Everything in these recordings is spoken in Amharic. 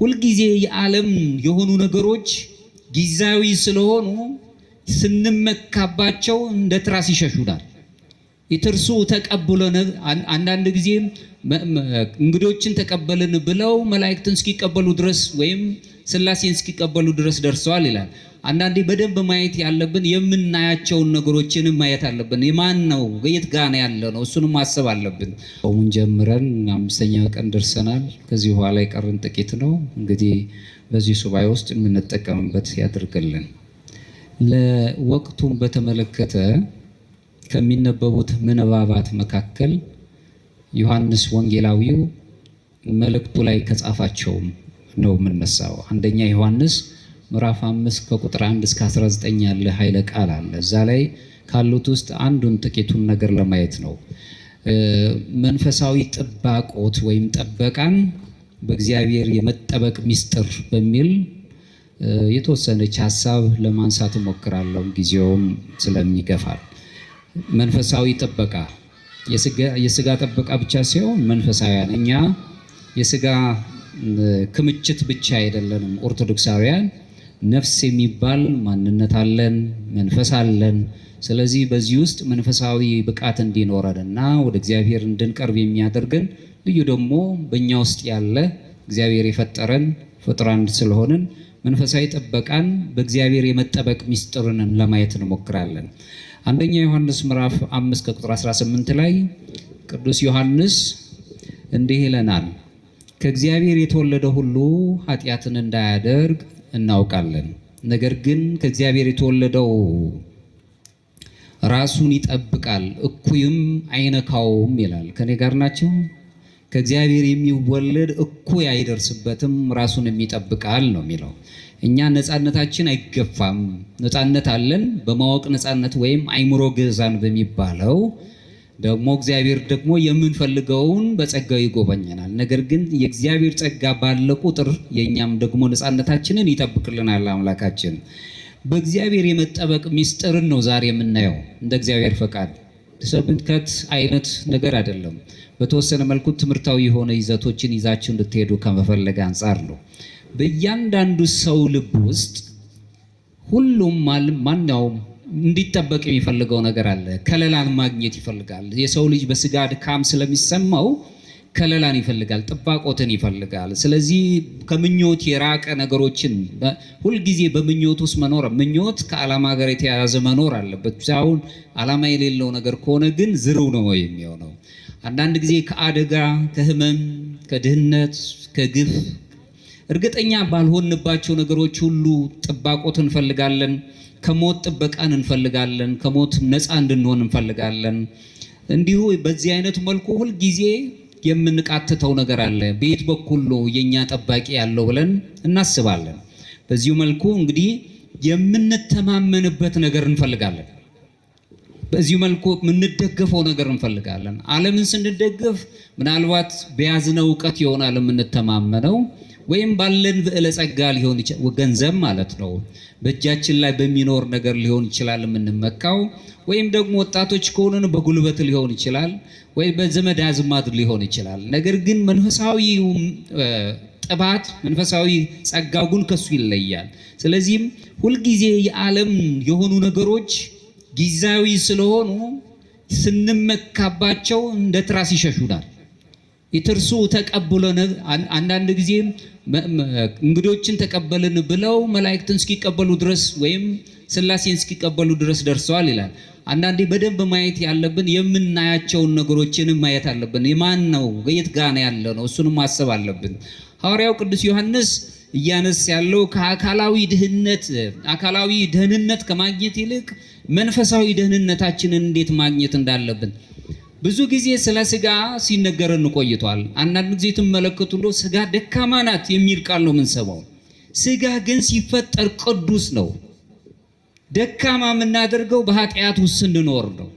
ሁል ጊዜ የዓለም የሆኑ ነገሮች ጊዜያዊ ስለሆኑ ስንመካባቸው እንደ ትራስ ይሸሹናል። ይትርሱ ተቀበለን አንዳንድ ጊዜ እንግዶችን ተቀበልን ብለው መላእክትን እስኪቀበሉ ድረስ ወይም ሥላሴን እስኪቀበሉ ድረስ ደርሰዋል ይላል። አንዳንዴ በደንብ ማየት ያለብን የምናያቸውን ነገሮችን ማየት አለብን። የማን ነው የት ጋር ነው ያለ ነው እሱንም ማሰብ አለብን። ጾሙን ጀምረን 5ኛው ቀን ደርሰናል። ከዚህ በኋላ የቀረን ጥቂት ነው። እንግዲህ በዚህ ሱባኤ ውስጥ የምንጠቀምበት ያድርግልን። ለወቅቱን በተመለከተ ከሚነበቡት ምንባባት መካከል ዮሐንስ ወንጌላዊው መልእክቱ ላይ ከጻፋቸው ነው የምንነሳው። አንደኛ ዮሐንስ ምዕራፍ 5 ከቁጥር 1 እስከ 19 ያለ ኃይለ ቃል አለ። እዛ ላይ ካሉት ውስጥ አንዱን ጥቂቱን ነገር ለማየት ነው። መንፈሳዊ ጥባቆት ወይም ጠበቃን በእግዚአብሔር የመጠበቅ ሚስጥር በሚል የተወሰነች ሐሳብ ለማንሳት እሞክራለሁ፣ ጊዜውም ስለሚገፋል። መንፈሳዊ ጥበቃ የሥጋ ጥበቃ ብቻ ሳይሆን መንፈሳዊያን፣ እኛ የሥጋ ክምችት ብቻ አይደለንም። ኦርቶዶክሳውያን ነፍስ የሚባል ማንነት አለን፣ መንፈስ አለን። ስለዚህ በዚህ ውስጥ መንፈሳዊ ብቃት እንዲኖረንና ወደ እግዚአብሔር እንድንቀርብ የሚያደርገን ልዩ ደግሞ በእኛ ውስጥ ያለ እግዚአብሔር የፈጠረን ፍጡር አንድ ስለሆንን መንፈሳዊ ጥበቃን በእግዚአብሔር የመጠበቅ ሚስጥርን ለማየት እንሞክራለን። አንደኛ ዮሐንስ ምዕራፍ 5 ከቁጥር 18 ላይ ቅዱስ ዮሐንስ እንዲህ ይለናል፣ ከእግዚአብሔር የተወለደ ሁሉ ኃጢአትን እንዳያደርግ እናውቃለን። ነገር ግን ከእግዚአብሔር የተወለደው ራሱን ይጠብቃል፣ እኩይም አይነካውም ይላል። ከኔ ጋር ናቸው? ከእግዚአብሔር የሚወለድ እኩይ አይደርስበትም፣ ራሱን የሚጠብቃል ነው የሚለው። እኛ ነፃነታችን አይገፋም። ነፃነት አለን፣ በማወቅ ነፃነት ወይም አይምሮ ግዛን በሚባለው ደግሞ እግዚአብሔር ደግሞ የምንፈልገውን በጸጋው ይጎበኘናል። ነገር ግን የእግዚአብሔር ጸጋ ባለ ቁጥር የኛም ደግሞ ነፃነታችንን ይጠብቅልናል አምላካችን። በእግዚአብሔር የመጠበቅ ሚስጥርን ነው ዛሬ የምናየው። እንደ እግዚአብሔር ፈቃድ ሰብከት አይነት ነገር አይደለም። በተወሰነ መልኩ ትምህርታዊ የሆነ ይዘቶችን ይዛችሁ እንድትሄዱ ከመፈለግ አንጻር ነው። በእያንዳንዱ ሰው ልብ ውስጥ ሁሉም ማንኛውም እንዲጠበቅ የሚፈልገው ነገር አለ። ከለላን ማግኘት ይፈልጋል። የሰው ልጅ በስጋ ድካም ስለሚሰማው ከለላን ይፈልጋል፣ ጥባቆትን ይፈልጋል። ስለዚህ ከምኞት የራቀ ነገሮችን ሁልጊዜ በምኞት ውስጥ መኖር፣ ምኞት ከዓላማ ጋር የተያያዘ መኖር አለበት። አሁን ዓላማ የሌለው ነገር ከሆነ ግን ዝርው ነው የሚሆነው። አንዳንድ ጊዜ ከአደጋ፣ ከህመም፣ ከድህነት፣ ከግፍ እርግጠኛ ባልሆንባቸው ነገሮች ሁሉ ጥባቆት እንፈልጋለን። ከሞት ጥበቃን እንፈልጋለን። ከሞት ነፃ እንድንሆን እንፈልጋለን። እንዲሁ በዚህ አይነት መልኩ ሁልጊዜ የምንቃትተው ነገር አለ። በየት በኩል ነው የኛ ጠባቂ ያለው ብለን እናስባለን። በዚሁ መልኩ እንግዲህ የምንተማመንበት ነገር እንፈልጋለን። በዚሁ መልኩ የምንደገፈው ነገር እንፈልጋለን። ዓለምን ስንደገፍ ምናልባት በያዝነው እውቀት ይሆናል የምንተማመነው፣ ወይም ባለን ብዕለ ጸጋ ሊሆን ይችላል፣ ገንዘብ ማለት ነው። በእጃችን ላይ በሚኖር ነገር ሊሆን ይችላል የምንመካው፣ ወይም ደግሞ ወጣቶች ከሆነን በጉልበት ሊሆን ይችላል፣ ወይም በዘመድ አዝማድ ሊሆን ይችላል። ነገር ግን መንፈሳዊ ጥባት፣ መንፈሳዊ ጸጋው ግን ከሱ ይለያል። ስለዚህም ሁልጊዜ የዓለም የሆኑ ነገሮች ጊዜያዊ ስለሆኑ ስንመካባቸው እንደ ትራስ ይሸሹናል። ይትርሱ ተቀበለን አንዳንድ ጊዜ እንግዶችን ተቀበልን ብለው መላእክትን እስኪቀበሉ ድረስ ወይም ሥላሴን እስኪቀበሉ ድረስ ደርሰዋል ይላል። አንዳንዴ በደንብ ማየት ያለብን የምናያቸውን ነገሮችን ማየት አለብን። የማን ነው የት ጋር ነው ያለ ነው እሱንም ማሰብ አለብን። ሐዋርያው ቅዱስ ዮሐንስ እያነስ ያለው ከአካላዊ ድህነት አካላዊ ደህንነት ከማግኘት ይልቅ መንፈሳዊ ደህንነታችንን እንዴት ማግኘት እንዳለብን ብዙ ጊዜ ስለ ስጋ ሲነገረን ቆይቷል። አንዳንድ ጊዜ ትመለከቱ እንደው ስጋ ደካማ ናት የሚል ቃል ነው የምንሰማው። ስጋ ግን ሲፈጠር ቅዱስ ነው። ደካማ የምናደርገው በኃጢአት ውስጥ ስንኖር ነው።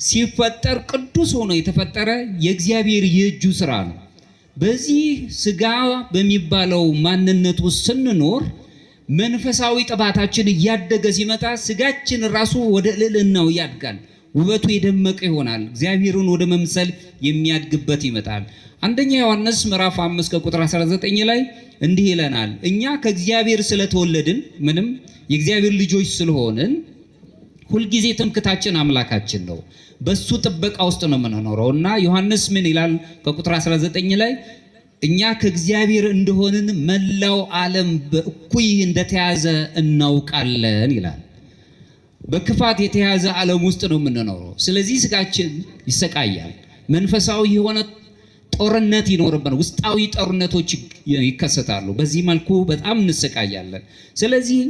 ሲፈጠር ቅዱስ ሆኖ የተፈጠረ የእግዚአብሔር የእጁ ስራ ነው። በዚህ ስጋ በሚባለው ማንነት ውስጥ ስንኖር መንፈሳዊ ጥባታችን እያደገ ሲመጣ ስጋችን ራሱ ወደ ልዕልናው ያድጋል። ውበቱ የደመቀ ይሆናል። እግዚአብሔርን ወደ መምሰል የሚያድግበት ይመጣል። አንደኛ ዮሐንስ ምዕራፍ 5 ከቁጥር 19 ላይ እንዲህ ይለናል፣ እኛ ከእግዚአብሔር ስለተወለድን ምንም የእግዚአብሔር ልጆች ስለሆንን ሁልጊዜ ትምክታችን አምላካችን ነው፣ በሱ ጥበቃ ውስጥ ነው የምንኖረው። እና ዮሐንስ ምን ይላል ከቁጥር 19 ላይ እኛ ከእግዚአብሔር እንደሆንን መላው ዓለም በእኩይ እንደተያዘ እናውቃለን ይላል። በክፋት የተያዘ ዓለም ውስጥ ነው የምንኖረው። ስለዚህ ስጋችን ይሰቃያል፣ መንፈሳዊ የሆነ ጦርነት ይኖርብናል፣ ውስጣዊ ጦርነቶች ይከሰታሉ። በዚህ መልኩ በጣም እንሰቃያለን። ስለዚህ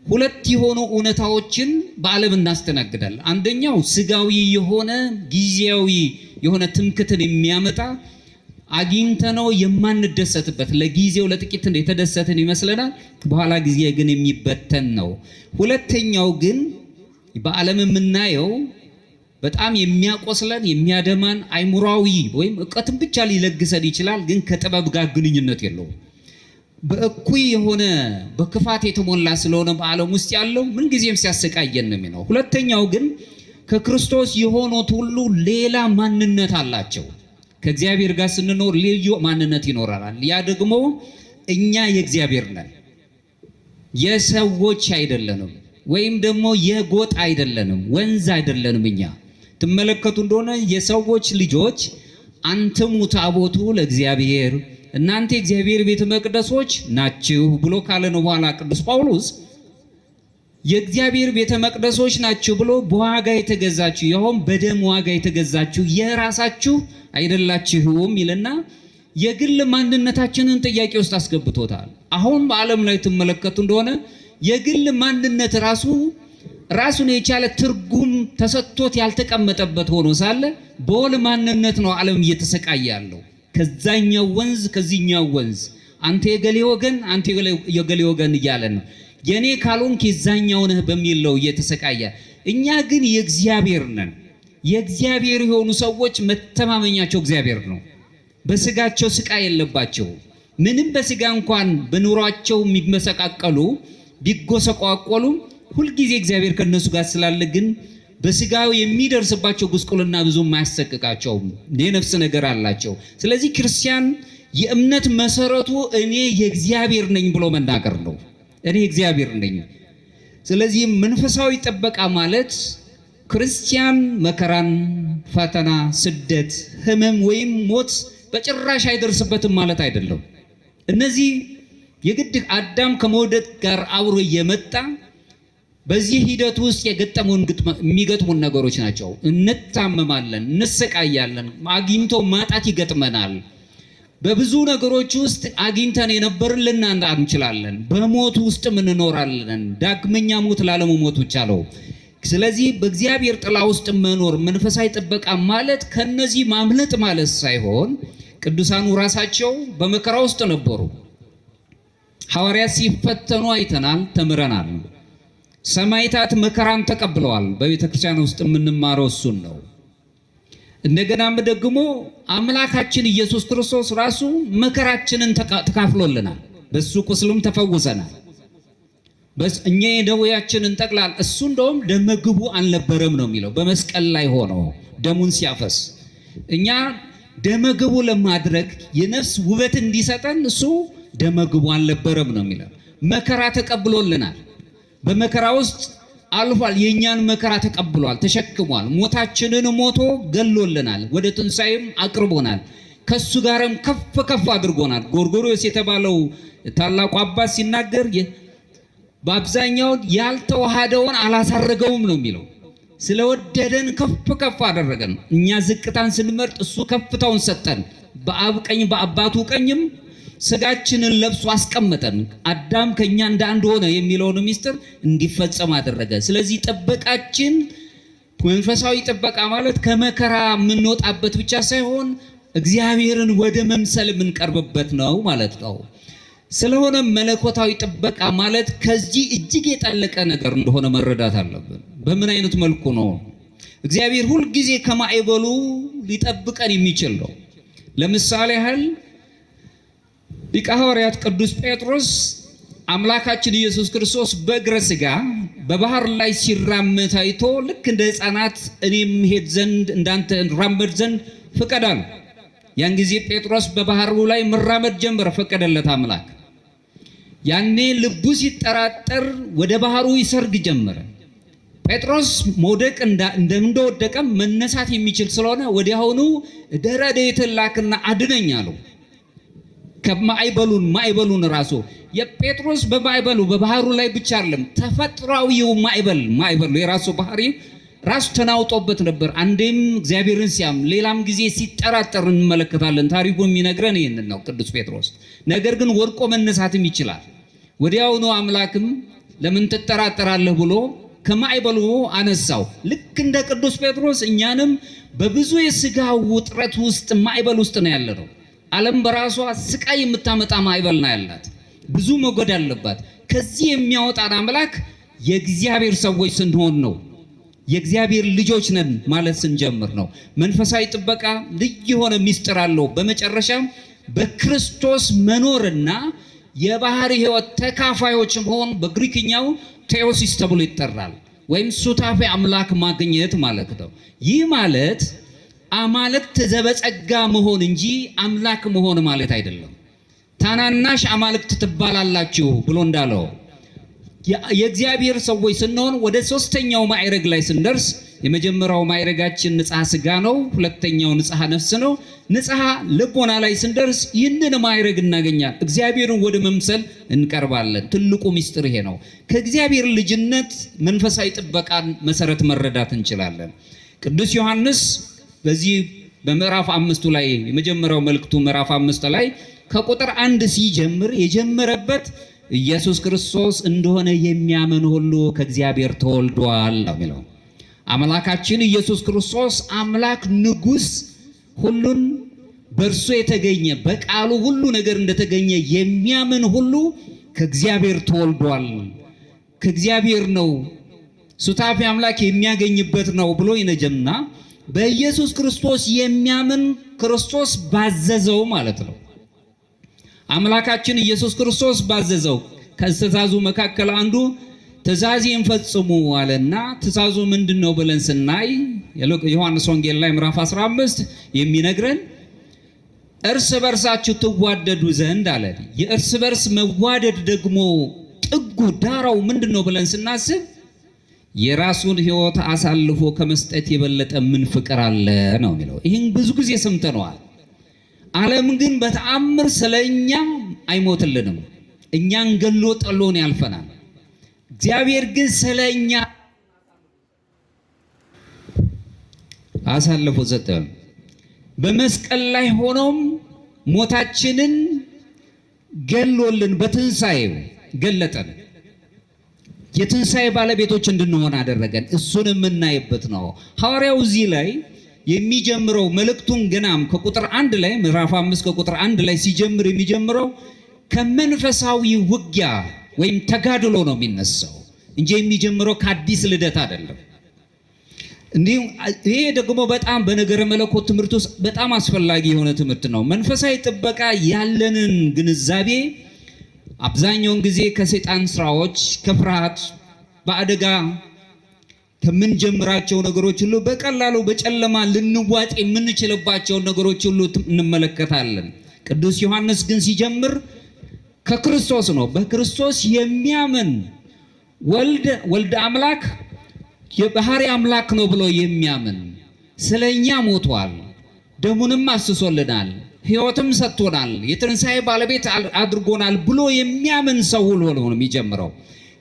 ሁለት የሆኑ እውነታዎችን በዓለም እናስተናግዳለን። አንደኛው ስጋዊ የሆነ ጊዜያዊ የሆነ ትምክትን የሚያመጣ አግኝተነው የማንደሰትበት፣ ለጊዜው ለጥቂት የተደሰትን ይመስለናል፣ በኋላ ጊዜ ግን የሚበተን ነው። ሁለተኛው ግን በዓለም የምናየው በጣም የሚያቆስለን የሚያደማን አይሙራዊ ወይም ዕውቀትን ብቻ ሊለግሰን ይችላል፣ ግን ከጥበብ ጋር ግንኙነት የለውም። በእኩይ የሆነ በክፋት የተሞላ ስለሆነ በዓለም ውስጥ ያለው ምንጊዜም ሲያሰቃየን ነው የሚለው። ሁለተኛው ግን ከክርስቶስ የሆኑት ሁሉ ሌላ ማንነት አላቸው። ከእግዚአብሔር ጋር ስንኖር ልዩ ማንነት ይኖራል። ያ ደግሞ እኛ የእግዚአብሔር ነን፣ የሰዎች አይደለንም፣ ወይም ደግሞ የጎጥ አይደለንም፣ ወንዝ አይደለንም። እኛ ትመለከቱ እንደሆነ የሰዎች ልጆች አንትሙ ታቦቱ ለእግዚአብሔር፣ እናንተ የእግዚአብሔር ቤተ መቅደሶች ናችሁ ብሎ ካለን በኋላ ቅዱስ ጳውሎስ የእግዚአብሔር ቤተ መቅደሶች ናችሁ ብሎ በዋጋ የተገዛችሁ ያውም በደም ዋጋ የተገዛችሁ የራሳችሁ አይደላችሁም ይልና የግል ማንነታችንን ጥያቄ ውስጥ አስገብቶታል። አሁን በዓለም ላይ ትመለከቱ እንደሆነ የግል ማንነት ራሱን የቻለ ትርጉም ተሰጥቶት ያልተቀመጠበት ሆኖ ሳለ በወል ማንነት ነው ዓለም እየተሰቃየ ያለው። ከዛኛው ወንዝ ከዚህኛው ወንዝ አንተ የገሌ ወገን አንተ የገሌ ወገን እያለ ነው። የኔ ካልሆንክ የዛኛው ነህ በሚል ነው እየተሰቃየ። እኛ ግን የእግዚአብሔር ነን። የእግዚአብሔር የሆኑ ሰዎች መተማመኛቸው እግዚአብሔር ነው። በስጋቸው ስቃይ የለባቸው። ምንም በስጋ እንኳን በኑሯቸው የሚመሰቃቀሉ ቢጎሰቋቆሉ ሁልጊዜ እግዚአብሔር ከነሱ ጋር ስላለ ግን በስጋው የሚደርስባቸው ጉስቁልና ብዙም አያሰቅቃቸውም። የነፍስ ነገር አላቸው። ስለዚህ ክርስቲያን የእምነት መሰረቱ እኔ የእግዚአብሔር ነኝ ብሎ መናገር ነው። እኔ እግዚአብሔር ነኝ። ስለዚህ መንፈሳዊ ጥበቃ ማለት ክርስቲያን መከራን፣ ፈተና፣ ስደት፣ ህመም ወይም ሞት በጭራሽ አይደርስበትም ማለት አይደለም። እነዚህ የግድ አዳም ከመውደቅ ጋር አብሮ እየመጣ በዚህ ሂደት ውስጥ የሚገጥሙን ነገሮች ናቸው። እንታመማለን፣ እንሰቃያለን፣ አግኝቶ ማጣት ይገጥመናል። በብዙ ነገሮች ውስጥ አግኝተን የነበርን ልናጣ እንችላለን። በሞት ውስጥ እንኖራለን። ዳግመኛ ሞት ላለመሞት ብቻ ነው። ስለዚህ በእግዚአብሔር ጥላ ውስጥ መኖር መንፈሳዊ ጥበቃ ማለት ከነዚህ ማምለጥ ማለት ሳይሆን ቅዱሳኑ ራሳቸው በመከራ ውስጥ ነበሩ። ሐዋርያት ሲፈተኑ አይተናል፣ ተምረናል። ሰማዕታት መከራን ተቀብለዋል። በቤተ ክርስቲያን ውስጥ የምንማረው እሱን ነው። እንደገናም ደግሞ አምላካችን ኢየሱስ ክርስቶስ ራሱ መከራችንን ተካፍሎልናል። በሱ ቁስልም ተፈውሰናል። እኛ የደዌያችንን ጠቅላላ እሱ እንደውም ደመግቡ አልነበረም ነው የሚለው። በመስቀል ላይ ሆኖ ደሙን ሲያፈስ እኛ ደመግቡ ለማድረግ የነፍስ ውበት እንዲሰጠን እሱ ደመግቡ አልነበረም ነው የሚለው። መከራ ተቀብሎልናል። በመከራ ውስጥ አልፏል። የኛን መከራ ተቀብሏል፣ ተሸክሟል። ሞታችንን ሞቶ ገሎልናል፣ ወደ ትንሣኤም አቅርቦናል። ከሱ ጋርም ከፍ ከፍ አድርጎናል። ጎርጎርዮስ የተባለው ታላቁ አባት ሲናገር በአብዛኛው ያልተዋሃደውን አላሳረገውም ነው የሚለው። ስለወደደን ከፍ ከፍ አደረገን። እኛ ዝቅታን ስንመርጥ እሱ ከፍታውን ሰጠን። በአብ ቀኝ በአባቱ ቀኝም ስጋችንን ለብሶ አስቀመጠን። አዳም ከኛ እንደ አንድ ሆነ የሚለውን ምስጢር እንዲፈጸም አደረገ። ስለዚህ ጥበቃችን መንፈሳዊ ጥበቃ ማለት ከመከራ የምንወጣበት ብቻ ሳይሆን እግዚአብሔርን ወደ መምሰል የምንቀርብበት ነው ማለት ነው። ስለሆነ መለኮታዊ ጥበቃ ማለት ከዚህ እጅግ የጠለቀ ነገር እንደሆነ መረዳት አለብን። በምን አይነት መልኩ ነው? እግዚአብሔር ሁል ጊዜ ከማዕበሉ ሊጠብቀን የሚችል ነው። ለምሳሌ ያህል ሊቀ ሐዋርያት ቅዱስ ጴጥሮስ አምላካችን ኢየሱስ ክርስቶስ በእግረ ሥጋ በባህር ላይ ሲራመድ አይቶ ልክ እንደ ሕፃናት እኔም ሄድ ዘንድ እንዳንተ እንራመድ ዘንድ ፍቀዳል። ያን ጊዜ ጴጥሮስ በባህሩ ላይ መራመድ ጀመረ፣ ፈቀደለት አምላክ። ያኔ ልቡ ሲጠራጠር ወደ ባህሩ ይሰርግ ጀመረ። ጴጥሮስ መውደቅ እንደወደቀ መነሳት የሚችል ስለሆነ ወዲያውኑ ረድኤትህን ላክና አድነኝ አለው። ማዕበሉን ራሱ የጴጥሮስ በባህሩ ላይ ብቻ አይደለም፣ ተፈጥሯዊው ማዕበሉ የራሱ ባህሪ ራሱ ተናውጦበት ነበር። አንዴም እግዚአብሔርን ሲያም ሌላም ጊዜ ሲጠራጠር እንመለከታለን። ታሪኩ የሚነግረን ይህንን ነው ቅዱስ ጴጥሮስ። ነገር ግን ወድቆ መነሳትም ይችላል። ወዲያውኑ አምላክም ለምን ትጠራጠራለህ ብሎ ከማዕበሉ አነሳው። ልክ እንደ ቅዱስ ጴጥሮስ እኛንም በብዙ የሥጋ ውጥረት ውስጥ ማዕበል ውስጥ ነው ያለነው። ዓለም በራሷ ስቃይ የምታመጣ ማዕበል ነው ያላት፣ ብዙ መጎድ አለባት። ከዚህ የሚያወጣን አምላክ የእግዚአብሔር ሰዎች ስንሆን ነው፣ የእግዚአብሔር ልጆች ነን ማለት ስንጀምር ነው። መንፈሳዊ ጥበቃ ልዩ የሆነ ምስጢር አለው። በመጨረሻም በክርስቶስ መኖርና የባህሪ ሕይወት ተካፋዮች መሆን በግሪክኛው ቴዎሲስ ተብሎ ይጠራል፣ ወይም ሱታፌ አምላክ ማግኘት ማለት ነው። ይህ ማለት አማልክት ዘበጸጋ መሆን እንጂ አምላክ መሆን ማለት አይደለም። ታናናሽ አማልክት ትባላላችሁ ብሎ እንዳለው የእግዚአብሔር ሰዎች ስንሆን ወደ ሶስተኛው ማዕረግ ላይ ስንደርስ የመጀመሪያው ማዕረጋችን ንጽሐ ሥጋ ነው። ሁለተኛው ንጽሐ ነፍስ ነው። ንጽሐ ልቦና ላይ ስንደርስ ይህንን ማዕረግ እናገኛለን። እግዚአብሔርን ወደ መምሰል እንቀርባለን። ትልቁ ምስጢር ይሄ ነው። ከእግዚአብሔር ልጅነት መንፈሳዊ ጥበቃን መሰረት መረዳት እንችላለን። ቅዱስ ዮሐንስ በዚህ በምዕራፍ 5 ላይ የመጀመሪያው መልእክቱ ምዕራፍ 5 ላይ ከቁጥር 1 ሲጀምር የጀመረበት ኢየሱስ ክርስቶስ እንደሆነ የሚያምን ሁሉ ከእግዚአብሔር ተወልዷል ነው የሚለው። አምላካችን ኢየሱስ ክርስቶስ አምላክ ንጉሥ፣ ሁሉን በእርሱ የተገኘ በቃሉ ሁሉ ነገር እንደተገኘ የሚያምን ሁሉ ከእግዚአብሔር ተወልዷል፣ ከእግዚአብሔር ነው፣ ሱታፌ አምላክ የሚያገኝበት ነው ብሎ ይነጀምና በኢየሱስ ክርስቶስ የሚያምን ክርስቶስ ባዘዘው ማለት ነው። አምላካችን ኢየሱስ ክርስቶስ ባዘዘው ከትእዛዙ መካከል አንዱ ትእዛዜን ፈጽሙ አለና፣ ትእዛዙ ምንድነው ብለን ስናይ ዮሐንስ ወንጌል ላይ ምዕራፍ 15 የሚነግረን እርስ በርሳችሁ ትዋደዱ ዘንድ አለ። የእርስ በርስ መዋደድ ደግሞ ጥጉ ዳራው ምንድነው ብለን ስናስብ የራሱን ሕይወት አሳልፎ ከመስጠት የበለጠ ምን ፍቅር አለ ነው የሚለው። ይህን ብዙ ጊዜ ሰምተነዋል። ዓለም ግን በተአምር ስለኛ አይሞትልንም። እኛን ገሎ ጠሎን ያልፈናል። እግዚአብሔር ግን ስለኛ አሳልፎ ሰጠ። በመስቀል ላይ ሆኖም ሞታችንን ገሎልን በትንሣኤው ገለጠን። የትንሣኤ ባለቤቶች እንድንሆን አደረገን። እሱን የምናይበት ነው። ሐዋርያው እዚህ ላይ የሚጀምረው መልእክቱን ገናም ከቁጥር 1 ላይ ምዕራፍ 5 ከቁጥር 1 ላይ ሲጀምር የሚጀምረው ከመንፈሳዊ ውጊያ ወይም ተጋድሎ ነው የሚነሳው እንጂ የሚጀምረው ከአዲስ ልደት አይደለም። እንዲሁም ይሄ ደግሞ በጣም በነገረ መለኮት ትምህርት ውስጥ በጣም አስፈላጊ የሆነ ትምህርት ነው። መንፈሳዊ ጥበቃ ያለንን ግንዛቤ አብዛኛውን ጊዜ ከሰይጣን ስራዎች፣ ከፍርሃት፣ በአደጋ ከምንጀምራቸው ነገሮች ሁሉ በቀላሉ በጨለማ ልንዋጥ የምንችልባቸውን ነገሮች ሁሉ እንመለከታለን። ቅዱስ ዮሐንስ ግን ሲጀምር ከክርስቶስ ነው። በክርስቶስ የሚያምን ወልድ አምላክ የባህሪ አምላክ ነው ብሎ የሚያምን ስለኛ ሞቷል፣ ደሙንም አስሶልናል፣ ሕይወትም ሰጥቶናል፣ የትንሣኤ ባለቤት አድርጎናል ብሎ የሚያምን ሰው ሁሉ ነው የሚጀምረው።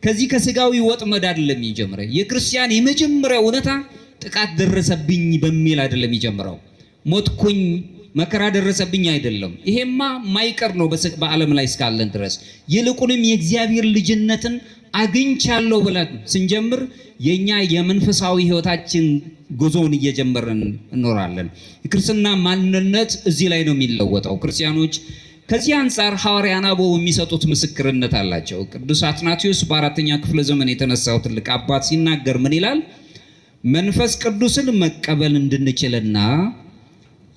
ከዚህ ከስጋዊ ወጥመድ አይደለም የሚጀምረው። የክርስቲያን የመጀመሪያው እውነታ ጥቃት ደረሰብኝ በሚል አይደለም የሚጀምረው። ሞትኩኝ፣ መከራ ደረሰብኝ አይደለም። ይሄማ ማይቀር ነው በዓለም ላይ እስካለን ድረስ። ይልቁንም የእግዚአብሔር ልጅነትን አግኝቻለሁ ብለን ስንጀምር የኛ የመንፈሳዊ ሕይወታችን ጉዞውን እየጀመርን እንኖራለን። የክርስትና ማንነት እዚህ ላይ ነው የሚለወጠው። ክርስቲያኖች ከዚህ አንጻር ሐዋርያን አበው የሚሰጡት ምስክርነት አላቸው። ቅዱስ አትናቴዎስ በ4ኛ ክፍለ ዘመን የተነሳው ትልቅ አባት ሲናገር ምን ይላል? መንፈስ ቅዱስን መቀበል እንድንችልና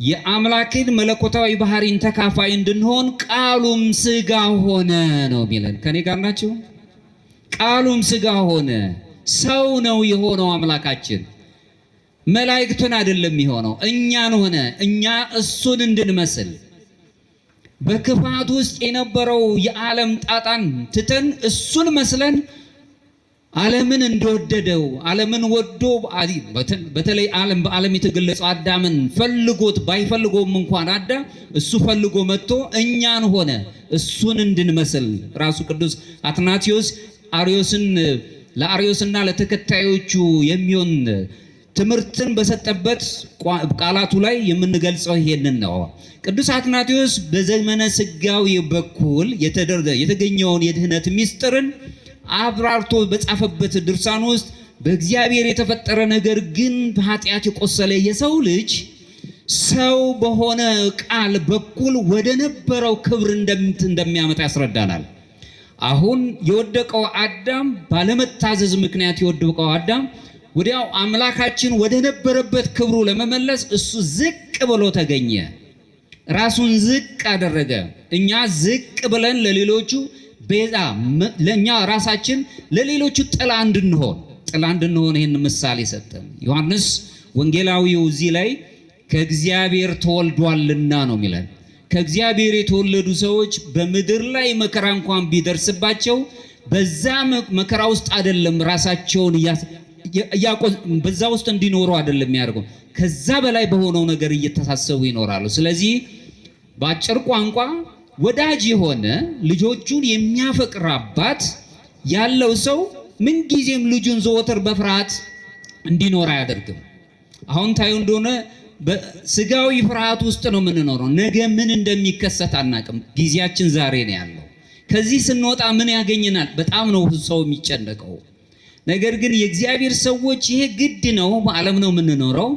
የአምላክን መለኮታዊ ባህሪን ተካፋይ እንድንሆን ቃሉም ሥጋ ሆነ ነው የሚለን። ከኔ ጋር ናቸው? ቃሉም ሥጋ ሆነ፣ ሰው ነው የሆነው አምላካችን። መላእክቱን አይደለም የሚሆነው፣ እኛን ሆነ። እኛ እሱን እንድንመስል በክፋት ውስጥ የነበረው የዓለም ጣጣን ትተን እሱን መስለን ዓለምን እንደወደደው ዓለምን ወዶ በተለይ በዓለም የተገለጸው አዳምን ፈልጎት ባይፈልጎም እንኳን አዳም እሱ ፈልጎ መጥቶ እኛን ሆነ እሱን እንድንመስል ራሱ ቅዱስ አትናቴዎስ ለአርዮስና ለተከታዮቹ የሚሆን ትምህርትን በሰጠበት ቃላቱ ላይ የምንገልጸው ይሄንን ነው። ቅዱስ አትናቴዎስ በዘመነ ስጋዊ በኩል የተገኘውን የድህነት ምስጢርን አብራርቶ በጻፈበት ድርሳን ውስጥ በእግዚአብሔር የተፈጠረ ነገር ግን በኃጢአት የቆሰለ የሰው ልጅ ሰው በሆነ ቃል በኩል ወደ ነበረው ክብር እንደሚያመጣ ያስረዳናል። አሁን የወደቀው አዳም ባለመታዘዝ ምክንያት የወደቀው አዳም ወዲያው አምላካችን ወደ ነበረበት ክብሩ ለመመለስ እሱ ዝቅ ብሎ ተገኘ። ራሱን ዝቅ አደረገ። እኛ ዝቅ ብለን ለሌሎቹ ቤዛ ለኛ ራሳችን ለሌሎቹ ጥላ እንድንሆን ይህን ምሳሌ ሰጠን። ዮሐንስ ወንጌላዊው እዚህ ላይ ከእግዚአብሔር ተወልዷልና ነው የሚለን። ከእግዚአብሔር የተወለዱ ሰዎች በምድር ላይ መከራ እንኳን ቢደርስባቸው በዛ መከራ ውስጥ አይደለም ራሳቸውን በዛ ውስጥ እንዲኖሩ አይደለም የሚያደርገው፣ ከዛ በላይ በሆነው ነገር እየተሳሰቡ ይኖራሉ። ስለዚህ በአጭር ቋንቋ ወዳጅ የሆነ ልጆቹን የሚያፈቅር አባት ያለው ሰው ምንጊዜም ልጁን ዘወትር በፍርሃት እንዲኖር አያደርግም። አሁን ታዩ እንደሆነ በስጋዊ ፍርሃት ውስጥ ነው የምንኖረው። ነገ ምን እንደሚከሰት አናቅም። ጊዜያችን ዛሬ ነው ያለው። ከዚህ ስንወጣ ምን ያገኘናል? በጣም ነው ሰው የሚጨነቀው። ነገር ግን የእግዚአብሔር ሰዎች ይሄ ግድ ነው፣ በዓለም ነው የምንኖረው።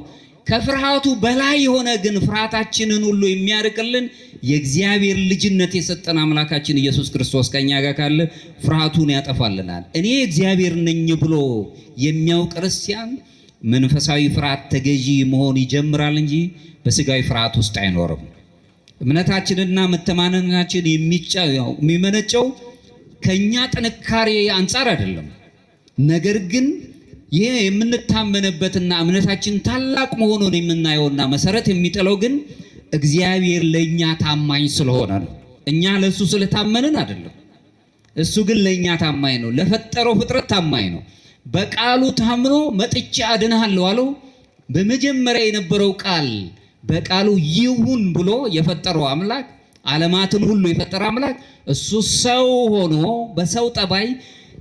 ከፍርሃቱ በላይ የሆነ ግን ፍርሃታችንን ሁሉ የሚያርቅልን የእግዚአብሔር ልጅነት የሰጠን አምላካችን ኢየሱስ ክርስቶስ ከኛ ጋር ካለ ፍርሃቱን ያጠፋልናል። እኔ እግዚአብሔር ነኝ ብሎ የሚያውቅ ክርስቲያን መንፈሳዊ ፍርሃት ተገዢ መሆን ይጀምራል እንጂ በስጋዊ ፍርሃት ውስጥ አይኖርም። እምነታችንና መተማመናችን የሚመነጨው ከኛ ጥንካሬ አንጻር አይደለም። ነገር ግን ይሄ የምንታመንበትና እምነታችን ታላቅ መሆኑን የምናየውና መሰረት የሚጥለው ግን እግዚአብሔር ለኛ ታማኝ ስለሆነ ነው። እኛ ለሱ ስለታመንን አይደለም። እሱ ግን ለኛ ታማኝ ነው። ለፈጠረው ፍጥረት ታማኝ ነው። በቃሉ ታምኖ መጥቼ አድንሃለሁ አለው። በመጀመሪያ የነበረው ቃል በቃሉ ይሁን ብሎ የፈጠረው አምላክ፣ ዓለማትን ሁሉ የፈጠረ አምላክ እሱ ሰው ሆኖ በሰው ጠባይ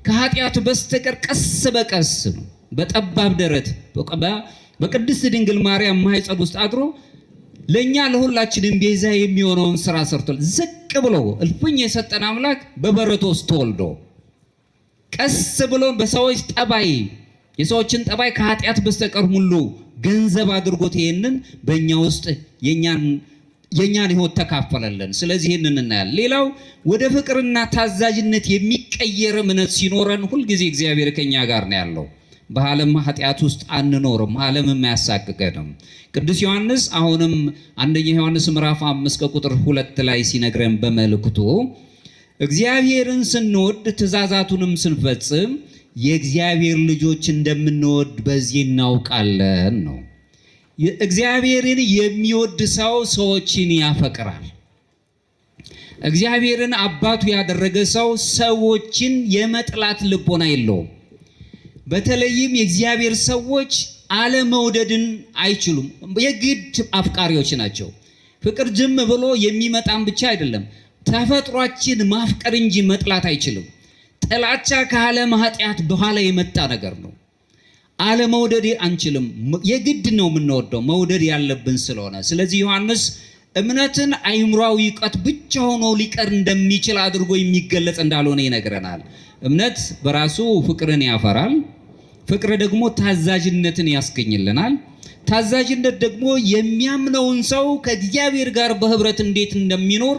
ከኃጢአት በስተቀር ቀስ በቀስ ነው በጠባብ ደረት በቅድስት ድንግል ማርያም ማኅፀን ውስጥ አድሮ ለኛ ለሁላችንም ቤዛ የሚሆነውን ስራ ሰርቷል። ዝቅ ብሎ እልፍኝ የሰጠን አምላክ በበረት ውስጥ ተወልዶ ቀስ ብሎ በሰዎች ጠባይ የሰዎችን ጠባይ ከኃጢአት በስተቀር ሁሉ ገንዘብ አድርጎት ይሄንን በእኛ ውስጥ የኛን ሕይወት ተካፈለልን። ስለዚህ ይህንን እናያለን። ሌላው ወደ ፍቅርና ታዛዥነት የሚቀየር እምነት ሲኖረን ሁልጊዜ እግዚአብሔር ከኛ ጋር ነው ያለው። በዓለም ኃጢአት ውስጥ አንኖርም። ዓለምም አያሳቅቀንም። ቅዱስ ዮሐንስ አሁንም አንደኛ ዮሐንስ ምዕራፍ 5 ቁጥር 2 ላይ ሲነግረን በመልእክቱ እግዚአብሔርን ስንወድ ትእዛዛቱንም ስንፈጽም የእግዚአብሔር ልጆች እንደምንወድ በዚህ እናውቃለን ነው። እግዚአብሔርን የሚወድ ሰው ሰዎችን ያፈቅራል። እግዚአብሔርን አባቱ ያደረገ ሰው ሰዎችን የመጥላት ልቦና የለውም። በተለይም የእግዚአብሔር ሰዎች አለመውደድን አይችሉም። የግድ አፍቃሪዎች ናቸው። ፍቅር ዝም ብሎ የሚመጣም ብቻ አይደለም፣ ተፈጥሯችን ማፍቀር እንጂ መጥላት አይችልም። ጥላቻ ከዓለም ኃጢአት በኋላ የመጣ ነገር ነው። አለመውደድ አንችልም። የግድ ነው የምንወደው፣ መውደድ ያለብን ስለሆነ። ስለዚህ ዮሐንስ እምነትን አእምሯዊ እውቀት ብቻ ሆኖ ሊቀር እንደሚችል አድርጎ የሚገለጽ እንዳልሆነ ይነግረናል። እምነት በራሱ ፍቅርን ያፈራል። ፍቅር ደግሞ ታዛዥነትን ያስገኝልናል። ታዛዥነት ደግሞ የሚያምነውን ሰው ከእግዚአብሔር ጋር በህብረት እንዴት እንደሚኖር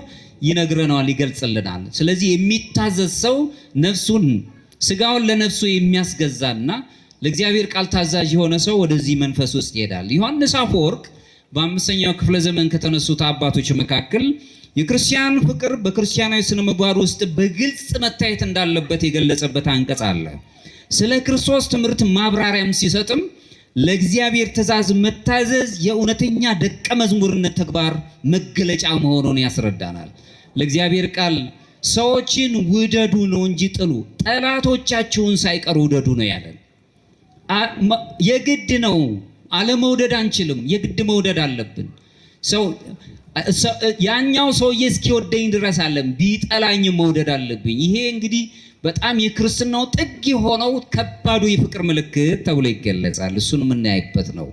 ይነግረናል፣ ይገልጽልናል። ስለዚህ የሚታዘዝ ሰው ነፍሱን ስጋውን ለነፍሱ የሚያስገዛና ለእግዚአብሔር ቃል ታዛዥ የሆነ ሰው ወደዚህ መንፈስ ውስጥ ይሄዳል። ዮሐንስ አፈወርቅ በአምስተኛው ክፍለ ዘመን ከተነሱት አባቶች መካከል የክርስቲያን ፍቅር በክርስቲያናዊ ስነ ምግባር ውስጥ በግልጽ መታየት እንዳለበት የገለጸበት አንቀጽ አለ። ስለ ክርስቶስ ትምህርት ማብራሪያም ሲሰጥም ለእግዚአብሔር ትእዛዝ መታዘዝ የእውነተኛ ደቀ መዝሙርነት ተግባር መገለጫ መሆኑን ያስረዳናል። ለእግዚአብሔር ቃል ሰዎችን ውደዱ ነው እንጂ ጥሉ፣ ጠላቶቻችሁን ሳይቀር ውደዱ ነው ያለን። የግድ ነው፣ አለመውደድ አንችልም። የግድ መውደድ አለብን። ያኛው ሰውዬ እስኪወደኝ ድረስ አለም ቢጠላኝ መውደድ አለብኝ። ይሄ እንግዲህ በጣም የክርስትናው ጥግ የሆነው ከባዱ የፍቅር ምልክት ተብሎ ይገለጻል። እሱን የምናይበት ነው።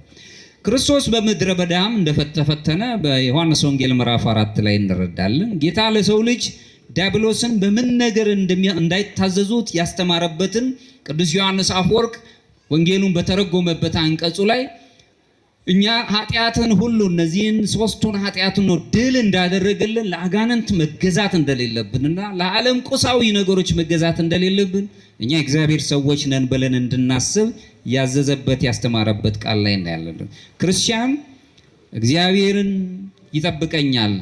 ክርስቶስ በምድረ በዳም እንደተፈተነ በዮሐንስ ወንጌል ምዕራፍ 4 ላይ እንረዳለን። ጌታ ለሰው ልጅ ዲያብሎስን በምን ነገር እንዳይታዘዙት ያስተማረበትን ቅዱስ ዮሐንስ አፈወርቅ ወንጌሉን በተረጎመበት አንቀጹ ላይ እኛ ኃጢአትን ሁሉ እነዚህን ሶስቱን ኃጢአትን ነው ድል እንዳደረገልን ለአጋንንት መገዛት እንደሌለብንና ለዓለም ቁሳዊ ነገሮች መገዛት እንደሌለብን እኛ እግዚአብሔር ሰዎች ነን ብለን እንድናስብ ያዘዘበት ያስተማረበት ቃል ላይ እናያለን። ክርስቲያን እግዚአብሔርን ይጠብቀኛል፣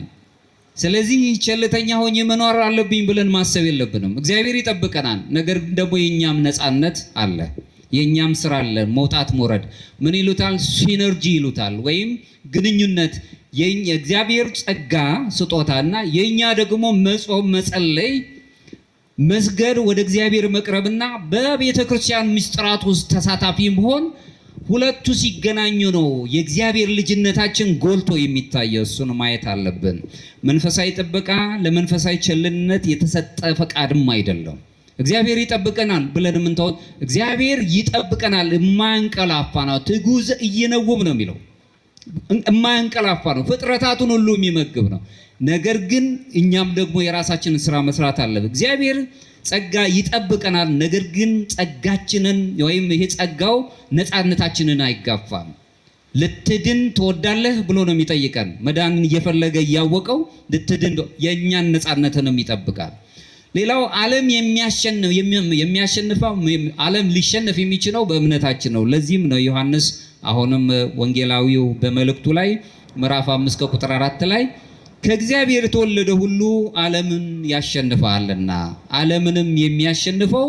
ስለዚህ ቸልተኛ ሆኜ መኖር አለብኝ ብለን ማሰብ የለብንም። እግዚአብሔር ይጠብቀናል። ነገር ግን ደግሞ የኛም ነፃነት አለ፣ የኛም ስራ አለ። መውጣት መውረድ ምን ይሉታል? ሲነርጂ ይሉታል፣ ወይም ግንኙነት። የእግዚአብሔር ጸጋ ስጦታና የኛ ደግሞ መጾም፣ መጸለይ፣ መስገድ፣ ወደ እግዚአብሔር መቅረብና በቤተ ክርስቲያን ምስጢራት ውስጥ ተሳታፊ መሆን ሁለቱ ሲገናኙ ነው የእግዚአብሔር ልጅነታችን ጎልቶ የሚታየው። እሱን ማየት አለብን። መንፈሳዊ ጥበቃ ለመንፈሳዊ ቸልነት የተሰጠ ፈቃድም አይደለም። እግዚአብሔር ይጠብቀናል ብለን ምንተው እግዚአብሔር ይጠብቀናል። የማያንቀላፋ ነው፣ ትጉዝ እየነውም ነው የሚለው። የማያንቀላፋ ነው፣ ፍጥረታቱን ሁሉ የሚመግብ ነው። ነገር ግን እኛም ደግሞ የራሳችንን ስራ መስራት አለብን። እግዚአብሔር ጸጋ ይጠብቀናል። ነገር ግን ጸጋችንን ወይም ይሄ ጸጋው ነፃነታችንን አይጋፋም። ልትድን ትወዳለህ ብሎ ነው የሚጠይቀን። መዳንን እየፈለገ እያወቀው ልትድን የእኛን ነፃነትንም ይጠብቃል። ሌላው ዓለም የሚያሸንፈው ዓለም ሊሸነፍ የሚችለው በእምነታችን ነው። ለዚህም ነው ዮሐንስ አሁንም ወንጌላዊው በመልእክቱ ላይ ምዕራፍ 5 ቁጥር 4 ላይ ከእግዚአብሔር የተወለደ ሁሉ ዓለምን ያሸንፋልና ዓለምንም የሚያሸንፈው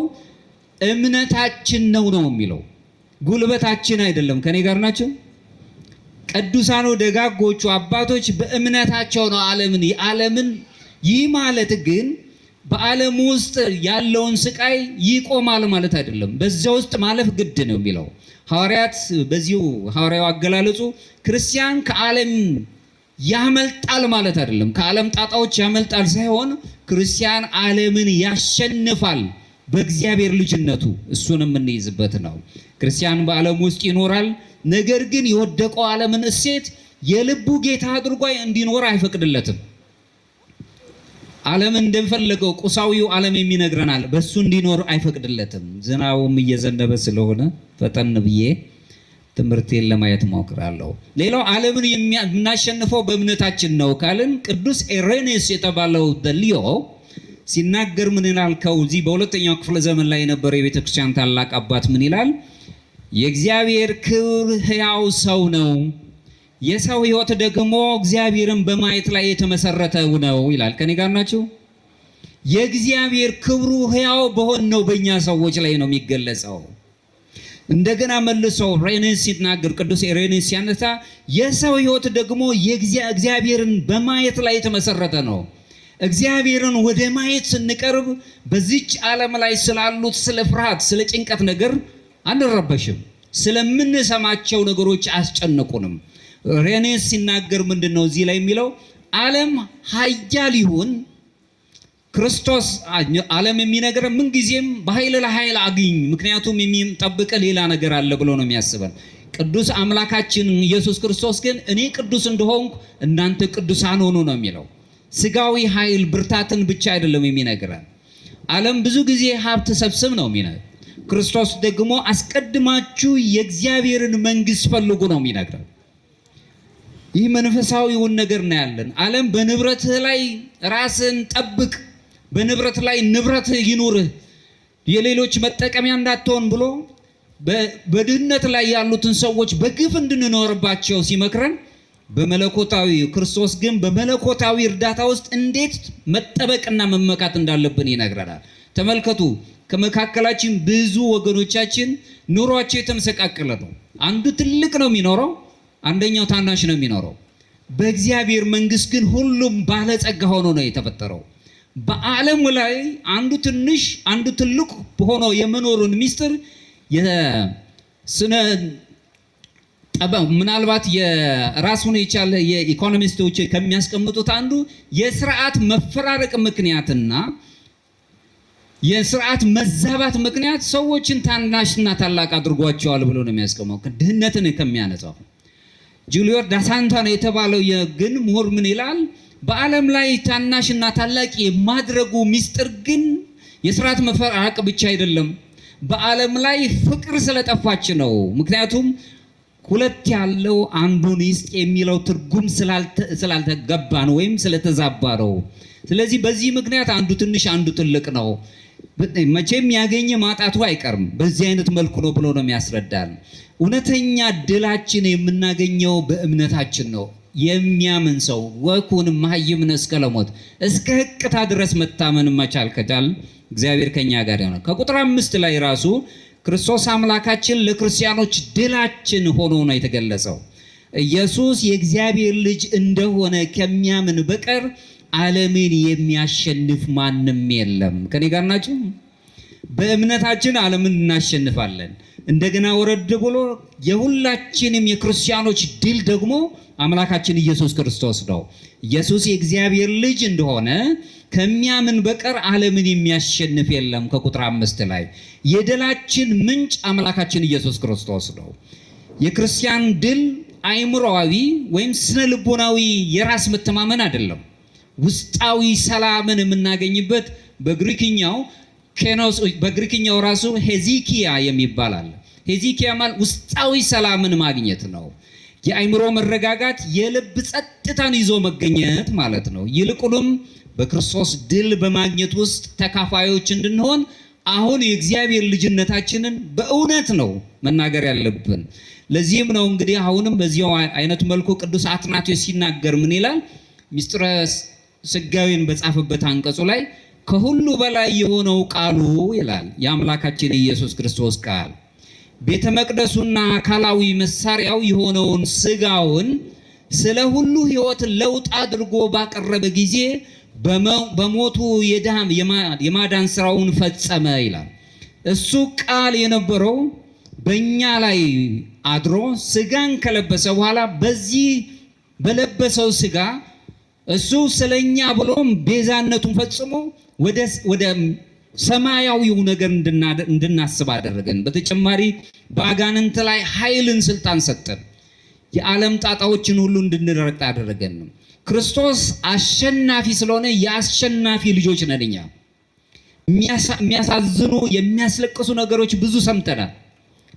እምነታችን ነው የሚለው። ጉልበታችን አይደለም። ከኔ ጋር ናቸው? ቅዱሳኑ ደጋጎቹ አባቶች በእምነታቸው ነው ዓለምን ይህ ማለት ግን በዓለም ውስጥ ያለውን ስቃይ ይቆማል ማለት አይደለም። በዛ ውስጥ ማለፍ ግድ ነው የሚለው ሐዋርያት። በዚሁ ሐዋርያው አገላለጹ ክርስቲያን ከዓለም ያመልጣል ማለት አይደለም። ከዓለም ጣጣዎች ያመልጣል ሳይሆን ክርስቲያን ዓለምን ያሸንፋል በእግዚአብሔር ልጅነቱ። እሱን የምንይዝበት ነው። ክርስቲያን በዓለም ውስጥ ይኖራል። ነገር ግን የወደቀው ዓለምን እሴት የልቡ ጌታ አድርጎ እንዲኖር አይፈቅድለትም። ዓለም እንደፈለገው ቁሳዊው ዓለም የሚነግረናል፣ በሱ እንዲኖር አይፈቅድለትም። ዝናቡም እየዘነበ ስለሆነ ፈጠን ብዬ ትምህርቴን ለማየት ሞክራለሁ። ሌላው ዓለምን የምናሸንፈው በእምነታችን ነው ካልን ቅዱስ ኢሬኔስ የተባለው ደሊዮ ሲናገር ምን ይላል? ከዚህ በሁለተኛው ክፍለ ዘመን ላይ የነበረ የቤተ ክርስቲያን ታላቅ አባት ምን ይላል? የእግዚአብሔር ክብር ሕያው ሰው ነው፣ የሰው ሕይወት ደግሞ እግዚአብሔርን በማየት ላይ የተመሰረተ ነው ይላል። ከኔ ጋር ናችሁ? የእግዚአብሔር ክብሩ ሕያው በሆን ነው በእኛ ሰዎች ላይ ነው የሚገለጸው። እንደገና መልሶ ኢሬኔስ ሲናገር ቅዱስ ኢሬኔስ ሲያነሳ የሰው ሕይወት ደግሞ እግዚአብሔርን በማየት ላይ የተመሰረተ ነው። እግዚአብሔርን ወደ ማየት ስንቀርብ በዚች ዓለም ላይ ስላሉት ስለ ፍርሃት፣ ስለ ጭንቀት ነገር አንረበሽም። ስለምንሰማቸው ነገሮች አያስጨንቁንም። ኢሬኔስ ሲናገር ምንድነው እዚህ ላይ የሚለው? ዓለም ኃያል ይሁን ክርስቶስ ዓለም የሚነግረን ምን ጊዜም በኃይል ለኃይል አግኝ፣ ምክንያቱም የሚጠብቅ ሌላ ነገር አለ ብሎ ነው የሚያስበን። ቅዱስ አምላካችን ኢየሱስ ክርስቶስ ግን እኔ ቅዱስ እንደሆንኩ እናንተ ቅዱሳን ሆኑ ነው የሚለው። ስጋዊ ኃይል ብርታትን ብቻ አይደለም የሚነግረን። ዓለም ብዙ ጊዜ ሀብት ሰብስብ ነው የሚነግረን። ክርስቶስ ደግሞ አስቀድማችሁ የእግዚአብሔርን መንግስት ፈልጉ ነው የሚነግረን። ይህ መንፈሳዊውን ነገር ነው ያለን። ዓለም በንብረትህ ላይ ራስን ጠብቅ፣ በንብረት ላይ ንብረት ይኑርህ፣ የሌሎች መጠቀሚያ እንዳትሆን ብሎ በድህነት ላይ ያሉትን ሰዎች በግፍ እንድንኖርባቸው ሲመክረን፣ በመለኮታዊ ክርስቶስ ግን በመለኮታዊ እርዳታ ውስጥ እንዴት መጠበቅና መመካት እንዳለብን ይነግረናል። ተመልከቱ፣ ከመካከላችን ብዙ ወገኖቻችን ኑሯቸው የተመሰቃቀለ ነው። አንዱ ትልቅ ነው የሚኖረው፣ አንደኛው ታናሽ ነው የሚኖረው። በእግዚአብሔር መንግስት ግን ሁሉም ባለጸጋ ሆኖ ነው የተፈጠረው። በዓለም ላይ አንዱ ትንሽ አንዱ ትልቅ ሆኖ የመኖሩን ሚስጥር የስነ ምናልባት የራሱን የቻለ የኢኮኖሚስቶች ከሚያስቀምጡት አንዱ የስርዓት መፈራረቅ ምክንያትና የስርዓት መዛባት ምክንያት ሰዎችን ታናሽና ታላቅ አድርጓቸዋል ብሎ ነው የሚያስቀምጠው። ድህነትን ከሚያነጻው ጁሊዮስ ዳሳንታኖ የተባለው የግን ምሁር ምን ይላል? በዓለም ላይ ታናሽና ታላቅ የማድረጉ ሚስጥር ግን የስርዓት መፈራረቅ ብቻ አይደለም፣ በዓለም ላይ ፍቅር ስለጠፋች ነው። ምክንያቱም ሁለት ያለው አንዱን ይስጥ የሚለው ትርጉም ስላልተገባ ነው ወይም ስለተዛባ ነው። ስለዚህ በዚህ ምክንያት አንዱ ትንሽ አንዱ ትልቅ ነው። መቼም ያገኘ ማጣቱ አይቀርም። በዚህ አይነት መልኩ ነው ብሎ ነው የሚያስረዳን። እውነተኛ ድላችን የምናገኘው በእምነታችን ነው። የሚያምን ሰው ወኩን መሀይምነ እስከ ለሞት እስከ ሕቅታ ድረስ መታመን መቻል ከቻል እግዚአብሔር ከኛ ጋር ይሆናል። ከቁጥር 5 ላይ ራሱ ክርስቶስ አምላካችን ለክርስቲያኖች ድላችን ሆኖ ነው የተገለጸው። ኢየሱስ የእግዚአብሔር ልጅ እንደሆነ ከሚያምን በቀር ዓለምን የሚያሸንፍ ማንም የለም። ከኔ ጋር ናችሁ? በእምነታችን ዓለምን እናሸንፋለን። እንደገና ወረድ ብሎ የሁላችንም የክርስቲያኖች ድል ደግሞ አምላካችን ኢየሱስ ክርስቶስ ነው። ኢየሱስ የእግዚአብሔር ልጅ እንደሆነ ከሚያምን በቀር ዓለምን የሚያሸንፍ የለም። ከቁጥር 5 ላይ የድላችን ምንጭ አምላካችን ኢየሱስ ክርስቶስ ነው። የክርስቲያን ድል አእምሮአዊ ወይም ስነ ልቦናዊ የራስ መተማመን አይደለም። ውስጣዊ ሰላምን የምናገኝበት በግሪክኛው ራሱ ሄዚኪያ የሚባል አለ። ሄዚኪያ ማለት ውስጣዊ ሰላምን ማግኘት ነው። የአእምሮ መረጋጋት፣ የልብ ጸጥታን ይዞ መገኘት ማለት ነው። ይልቁንም በክርስቶስ ድል በማግኘት ውስጥ ተካፋዮች እንድንሆን አሁን የእግዚአብሔር ልጅነታችንን በእውነት ነው መናገር ያለብን። ለዚህም ነው እንግዲህ አሁንም በዚያው አይነት መልኩ ቅዱስ አትናቴዎስ ሲናገር ምን ይላል? ምስጢረ ሥጋዌን በጻፈበት አንቀጹ ላይ ከሁሉ በላይ የሆነው ቃሉ ይላል የአምላካችን ኢየሱስ ክርስቶስ ቃል ቤተ መቅደሱና አካላዊ መሳሪያው የሆነውን ሥጋውን ስለ ሁሉ ሕይወት ለውጥ አድርጎ ባቀረበ ጊዜ በሞቱ የማዳን ስራውን ፈጸመ ይላል። እሱ ቃል የነበረው በእኛ ላይ አድሮ ሥጋን ከለበሰ በኋላ በዚህ በለበሰው ሥጋ እሱ ስለኛ ብሎም ቤዛነቱን ፈጽሞ ወደ ሰማያዊው ነገር እንድናስብ አደረገን። በተጨማሪ በአጋንንት ላይ ኃይልን፣ ስልጣን ሰጠን። የዓለም ጣጣዎችን ሁሉ እንድንረግጥ አደረገን። ክርስቶስ አሸናፊ ስለሆነ የአሸናፊ ልጆች ነን እኛ። የሚያሳዝኑ የሚያስለቅሱ ነገሮች ብዙ ሰምተናል።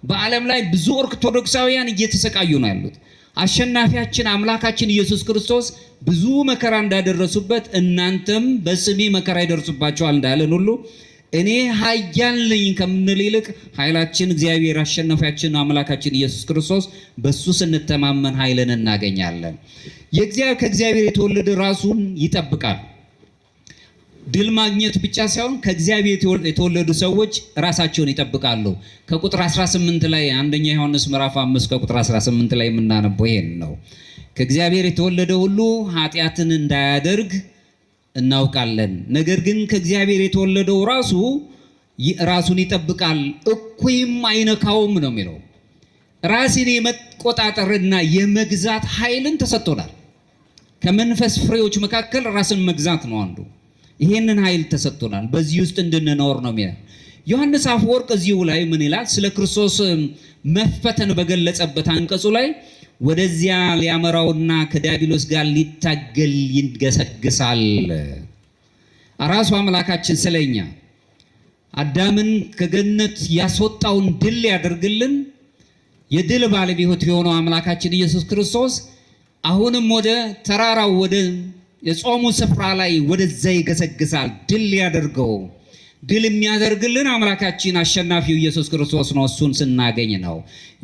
በዓለም ላይ ብዙ ኦርቶዶክሳውያን እየተሰቃዩ ነው ያሉት። አሸናፊያችን አምላካችን ኢየሱስ ክርስቶስ ብዙ መከራ እንዳደረሱበት እናንተም በስሜ መከራ ይደርሱባቸዋል እንዳለን ሁሉ እኔ ኃያል ነኝ ከምንል ይልቅ ኃይላችን እግዚአብሔር አሸናፊያችን አምላካችን ኢየሱስ ክርስቶስ በሱ ስንተማመን ኃይልን እናገኛለን። ከእግዚአብሔር የተወለደ ራሱን ይጠብቃል። ድል ማግኘት ብቻ ሳይሆን ከእግዚአብሔር የተወለዱ ሰዎች ራሳቸውን ይጠብቃሉ። ከቁጥር 18 ላይ አንደኛ ዮሐንስ ምዕራፍ 5 ከቁጥር 18 ላይ የምናነበው ይሄን ነው። ከእግዚአብሔር የተወለደ ሁሉ ኃጢአትን እንዳያደርግ እናውቃለን። ነገር ግን ከእግዚአብሔር የተወለደው ራሱን ይጠብቃል፣ እኩይም አይነካውም ነው የሚለው። ራስን የመቆጣጠርና የመግዛት ኃይልን ተሰጥቶናል። ከመንፈስ ፍሬዎች መካከል ራስን መግዛት ነው አንዱ። ይሄንን ኃይል ተሰጥቶናል። በዚህ ውስጥ እንድንኖር ነው የሚለው ዮሐንስ አፈወርቅ። እዚሁ ላይ ምን ይላል? ስለ ክርስቶስ መፈተን በገለጸበት አንቀጹ ላይ ወደዚያ ሊያመራውና ከዲያብሎስ ጋር ሊታገል ይገሰግሳል። ራሱ አምላካችን ስለኛ አዳምን ከገነት ያስወጣውን ድል ያደርግልን የድል ባለቤት የሆነው አምላካችን ኢየሱስ ክርስቶስ አሁንም ወደ ተራራው ወደ የጾሙ ስፍራ ላይ ወደዛ ይገሰግሳል። ድል ያደርገው ድል የሚያደርግልን አምላካችን አሸናፊው ኢየሱስ ክርስቶስ ነው። እሱን ስናገኝ ነው።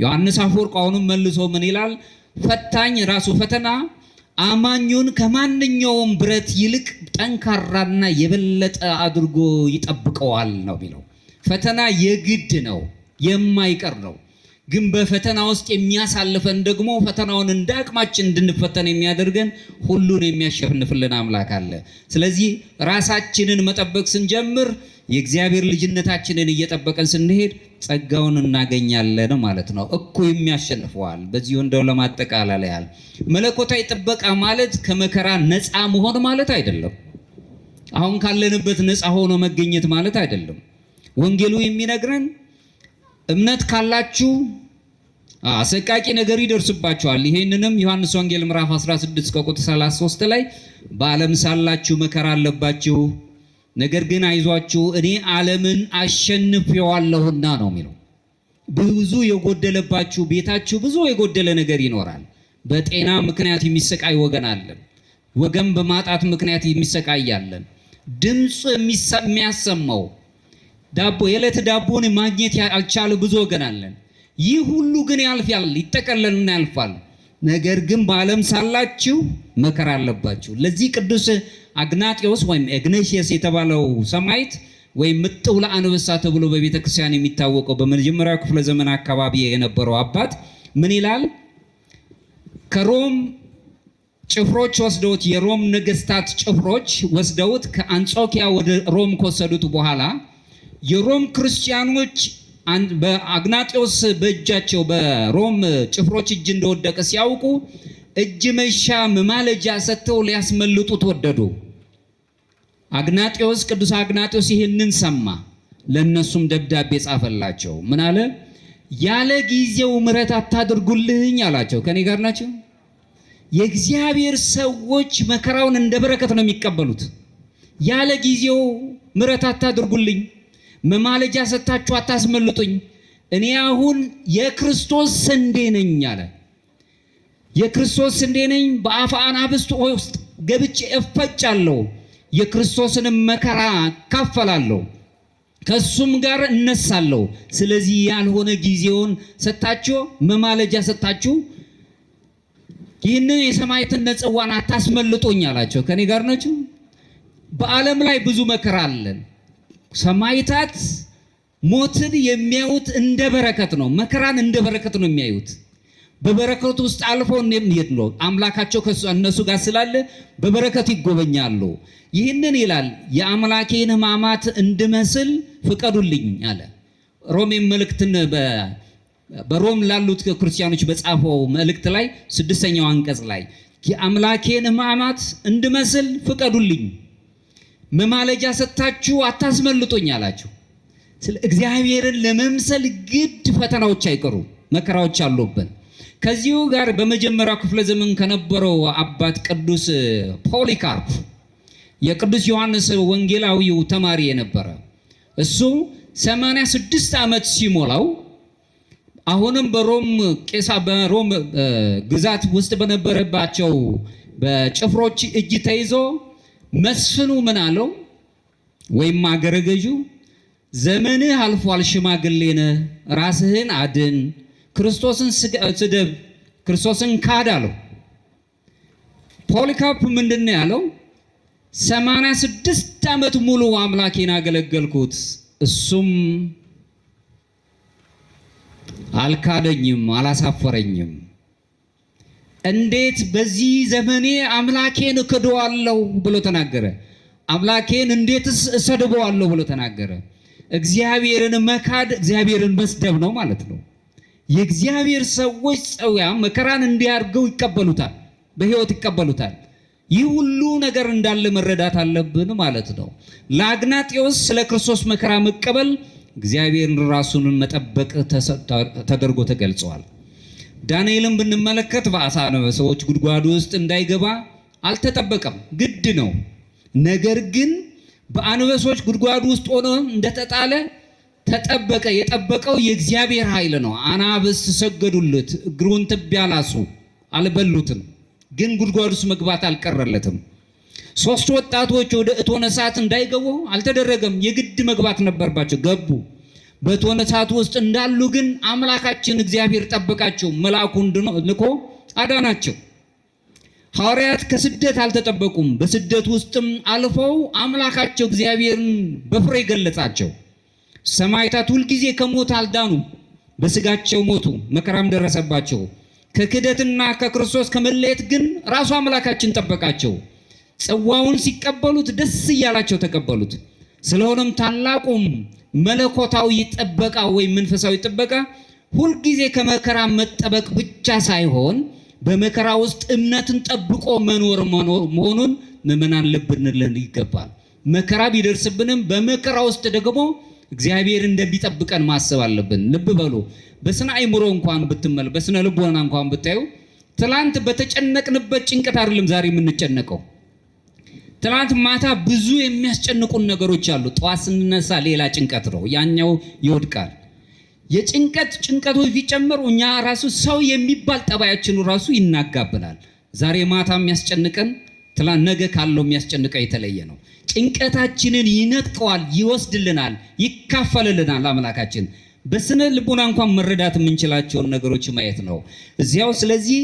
ዮሐንስ አፈወርቅ አሁንም መልሶ ምን ይላል? ፈታኝ ራሱ ፈተና አማኙን ከማንኛውም ብረት ይልቅ ጠንካራና የበለጠ አድርጎ ይጠብቀዋል ነው የሚለው። ፈተና የግድ ነው፣ የማይቀር ነው። ግን በፈተና ውስጥ የሚያሳልፈን ደግሞ ፈተናውን እንዳቅማችን እንድንፈተን የሚያደርገን ሁሉን የሚያሸንፍልን አምላክ አለ። ስለዚህ ራሳችንን መጠበቅ ስንጀምር የእግዚአብሔር ልጅነታችንን እየጠበቀን ስንሄድ ጸጋውን እናገኛለን ማለት ነው። እኩይም ያሸንፈዋል። በዚሁ እንደው ለማጠቃለል ያህል መለኮታዊ ጥበቃ ማለት ከመከራ ነፃ መሆን ማለት አይደለም። አሁን ካለንበት ነፃ ሆኖ መገኘት ማለት አይደለም። ወንጌሉ የሚነግረን እምነት ካላችሁ አሰቃቂ ነገር ይደርስባችኋል። ይሄንንም ዮሐንስ ወንጌል ምዕራፍ 16 ከቁጥር 33 ላይ በዓለም ሳላችሁ መከራ አለባችሁ፣ ነገር ግን አይዟችሁ እኔ ዓለምን አሸንፌዋለሁና ነው የሚለው። ብዙ የጎደለባችሁ ቤታችሁ ብዙ የጎደለ ነገር ይኖራል። በጤና ምክንያት የሚሰቃይ ወገን አለን። ወገን በማጣት ምክንያት የሚሰቃያለን። ድምፅ የሚያሰማው ዳቦ የዕለት ዳቦን ማግኘት ያልቻለ ብዙ ወገን አለን። ይህ ሁሉ ግን ያልፋል፣ ይጠቀለልና ያልፋል። ነገር ግን በዓለም ሳላችሁ መከራ አለባችሁ። ለዚህ ቅዱስ አግናጢዮስ ወይም ኢግናቲየስ የተባለው ሰማዕት ወይም ምጥው ለአንበሳ ተብሎ በቤተ ክርስቲያን የሚታወቀው በመጀመሪያው ክፍለ ዘመን አካባቢ የነበረው አባት ምን ይላል? ከሮም ጭፍሮች ወስደውት የሮም ነገስታት ጭፍሮች ወስደውት ከአንጾኪያ ወደ ሮም ከወሰዱት በኋላ የሮም ክርስቲያኖች በአግናጢዮስ በእጃቸው በሮም ጭፍሮች እጅ እንደወደቀ ሲያውቁ እጅ መሻ መማለጃ ሰጥተው ሊያስመልጡት ወደዱ። አግናጢዮስ ቅዱስ አግናጢዮስ ይህንን ሰማ። ለነሱም ደብዳቤ ጻፈላቸው። ምን አለ? ያለ ጊዜው ምሕረት አታድርጉልኝ አላቸው። ከኔ ጋር ናቸው? የእግዚአብሔር ሰዎች መከራውን እንደ በረከት ነው የሚቀበሉት። ያለ ጊዜው ምሕረት አታድርጉልኝ፣ መማለጃ ሰጥታችሁ አታስመልጡኝ። እኔ አሁን የክርስቶስ ስንዴ ነኝ አለ። የክርስቶስ ስንዴ ነኝ። በአፈ አናብስት ውስጥ ገብቼ እፈጫለሁ። የክርስቶስንም መከራ ካፈላለሁ፣ ከሱም ጋር እነሳለሁ። ስለዚህ ያልሆነ ጊዜውን ሰጣችሁ መማለጃ ሰጣችሁ ይህንን የሰማዕትነት ጽዋን አታስመልጡኝ አላቸው። ከኔ ጋር ናችሁ? በዓለም ላይ ብዙ መከራ አለን። ሰማዕታት ሞትን የሚያዩት እንደ በረከት ነው። መከራን እንደ በረከት ነው የሚያዩት። በበረከቱ ውስጥ አልፈው እንዴት ነው አምላካቸው ከእነሱ ጋር ስላለ በበረከት ይጎበኛሉ። ይህንን ይላል የአምላኬን ሕማማት እንድመስል ፍቀዱልኝ አለ። ሮሜ መልእክትን በሮም ላሉት ክርስቲያኖች በጻፈው መልእክት ላይ 6ኛው አንቀጽ ላይ የአምላኬን ሕማማት እንድመስል ፍቀዱልኝ፣ መማለጃ ሰጥታችሁ አታስመልጡኝ አላቸው። ስለ እግዚአብሔርን ለመምሰል ግድ ፈተናዎች አይቀሩ፣ መከራዎች አሉብን። ከዚሁ ጋር በመጀመሪያው ክፍለ ዘመን ከነበረው አባት ቅዱስ ፖሊካርፕ የቅዱስ ዮሐንስ ወንጌላዊው ተማሪ የነበረ እሱ 86 ዓመት ሲሞላው አሁንም በሮም ግዛት ውስጥ በነበረባቸው በጭፍሮች እጅ ተይዞ መስፍኑ ምን አለው? ወይም አገረ ገዢው ዘመንህ አልፏል፣ ሽማግሌ ነህ፣ ራስህን አድን፣ ክርስቶስን ስደብ፣ ክርስቶስን ካድ አለው። ፖሊካርፕ ምንድን ነው ያለው? 86 ዓመት ሙሉ አምላኬን አገለገልኩት፣ እሱም አልካደኝም፣ አላሳፈረኝም። እንዴት በዚህ ዘመኔ አምላኬን እክደዋለሁ ብሎ ተናገረ። አምላኬን እንዴትስ እሰድበዋለሁ ብሎ ተናገረ። እግዚአብሔርን መካድ እግዚአብሔርን መስደብ ነው ማለት ነው። የእግዚአብሔር ሰዎች ጸውያ መከራን እንዲያርገው ይቀበሉታል፣ በሕይወት ይቀበሉታል። ይህ ሁሉ ነገር እንዳለ መረዳት አለብን ማለት ነው። ለአግናጢዮስ ስለ ክርስቶስ መከራ መቀበል እግዚአብሔርን ራሱን መጠበቅ ተደርጎ ተገልጿል። ዳንኤልን ብንመለከት በአሳ አንበሶች ጉድጓድ ውስጥ እንዳይገባ አልተጠበቀም፣ ግድ ነው። ነገር ግን በአንበሶች ጉድጓድ ውስጥ ሆኖ እንደተጣለ ተጠበቀ። የጠበቀው የእግዚአብሔር ኃይል ነው። አናብስት ሰገዱለት፣ እግሩን ትቢያ ላሱ፣ አልበሉትም። ግን ጉድጓድ ውስጥ መግባት አልቀረለትም። 3 ወጣቶች ወደ እቶነ እሳት እንዳይገቡ አልተደረገም፣ የግድ መግባት ነበርባቸው። ገቡ። በእቶነ እሳት ውስጥ እንዳሉ ግን አምላካችን እግዚአብሔር ጠበቃቸው፣ መልአኩን ልኮ አዳናቸው። ሐዋርያት ከስደት አልተጠበቁም። በስደት ውስጥም አልፈው አምላካቸው እግዚአብሔርን በፍሬ ገለጻቸው። ሰማዕታት ሁልጊዜ ከሞት አልዳኑ፣ በስጋቸው ሞቱ፣ መከራም ደረሰባቸው። ከክደትና ከክርስቶስ ከመለየት ግን ራሱ አምላካችን ጠበቃቸው። ጽዋውን ሲቀበሉት ደስ እያላቸው ተቀበሉት። ስለሆነም ታላቁም መለኮታዊ ጥበቃ ወይም መንፈሳዊ ጥበቃ ሁልጊዜ ከመከራ መጠበቅ ብቻ ሳይሆን በመከራ ውስጥ እምነትን ጠብቆ መኖር መሆኑን ምዕመናን ልብ እንልን ይገባል። መከራ ቢደርስብንም በመከራ ውስጥ ደግሞ እግዚአብሔር እንደሚጠብቀን ማሰብ አለብን። ልብ በሉ። በስነ አእምሮ እንኳን ብትመል በስነ ልቦና እንኳን ብታዩ ትላንት በተጨነቅንበት ጭንቀት አይደለም ዛሬ የምንጨነቀው። ትላንት ማታ ብዙ የሚያስጨንቁን ነገሮች አሉ። ጠዋት ስንነሳ ሌላ ጭንቀት ነው፣ ያኛው ይወድቃል። ጭንቀቶች ቢጨመሩ እኛ ራሱ ሰው የሚባል ጠባያችን ራሱ ይናጋብናል። ዛሬ ማታ የሚያስጨንቀን ትላንት ነገ ካለው የሚያስጨንቀው የተለየ ነው። ጭንቀታችንን ይነጥቀዋል፣ ይወስድልናል፣ ይካፈልልናል አምላካችን። በስነ ልቦና እንኳን መረዳት የምንችላቸውን ነገሮች ማየት ነው እዚያው። ስለዚህ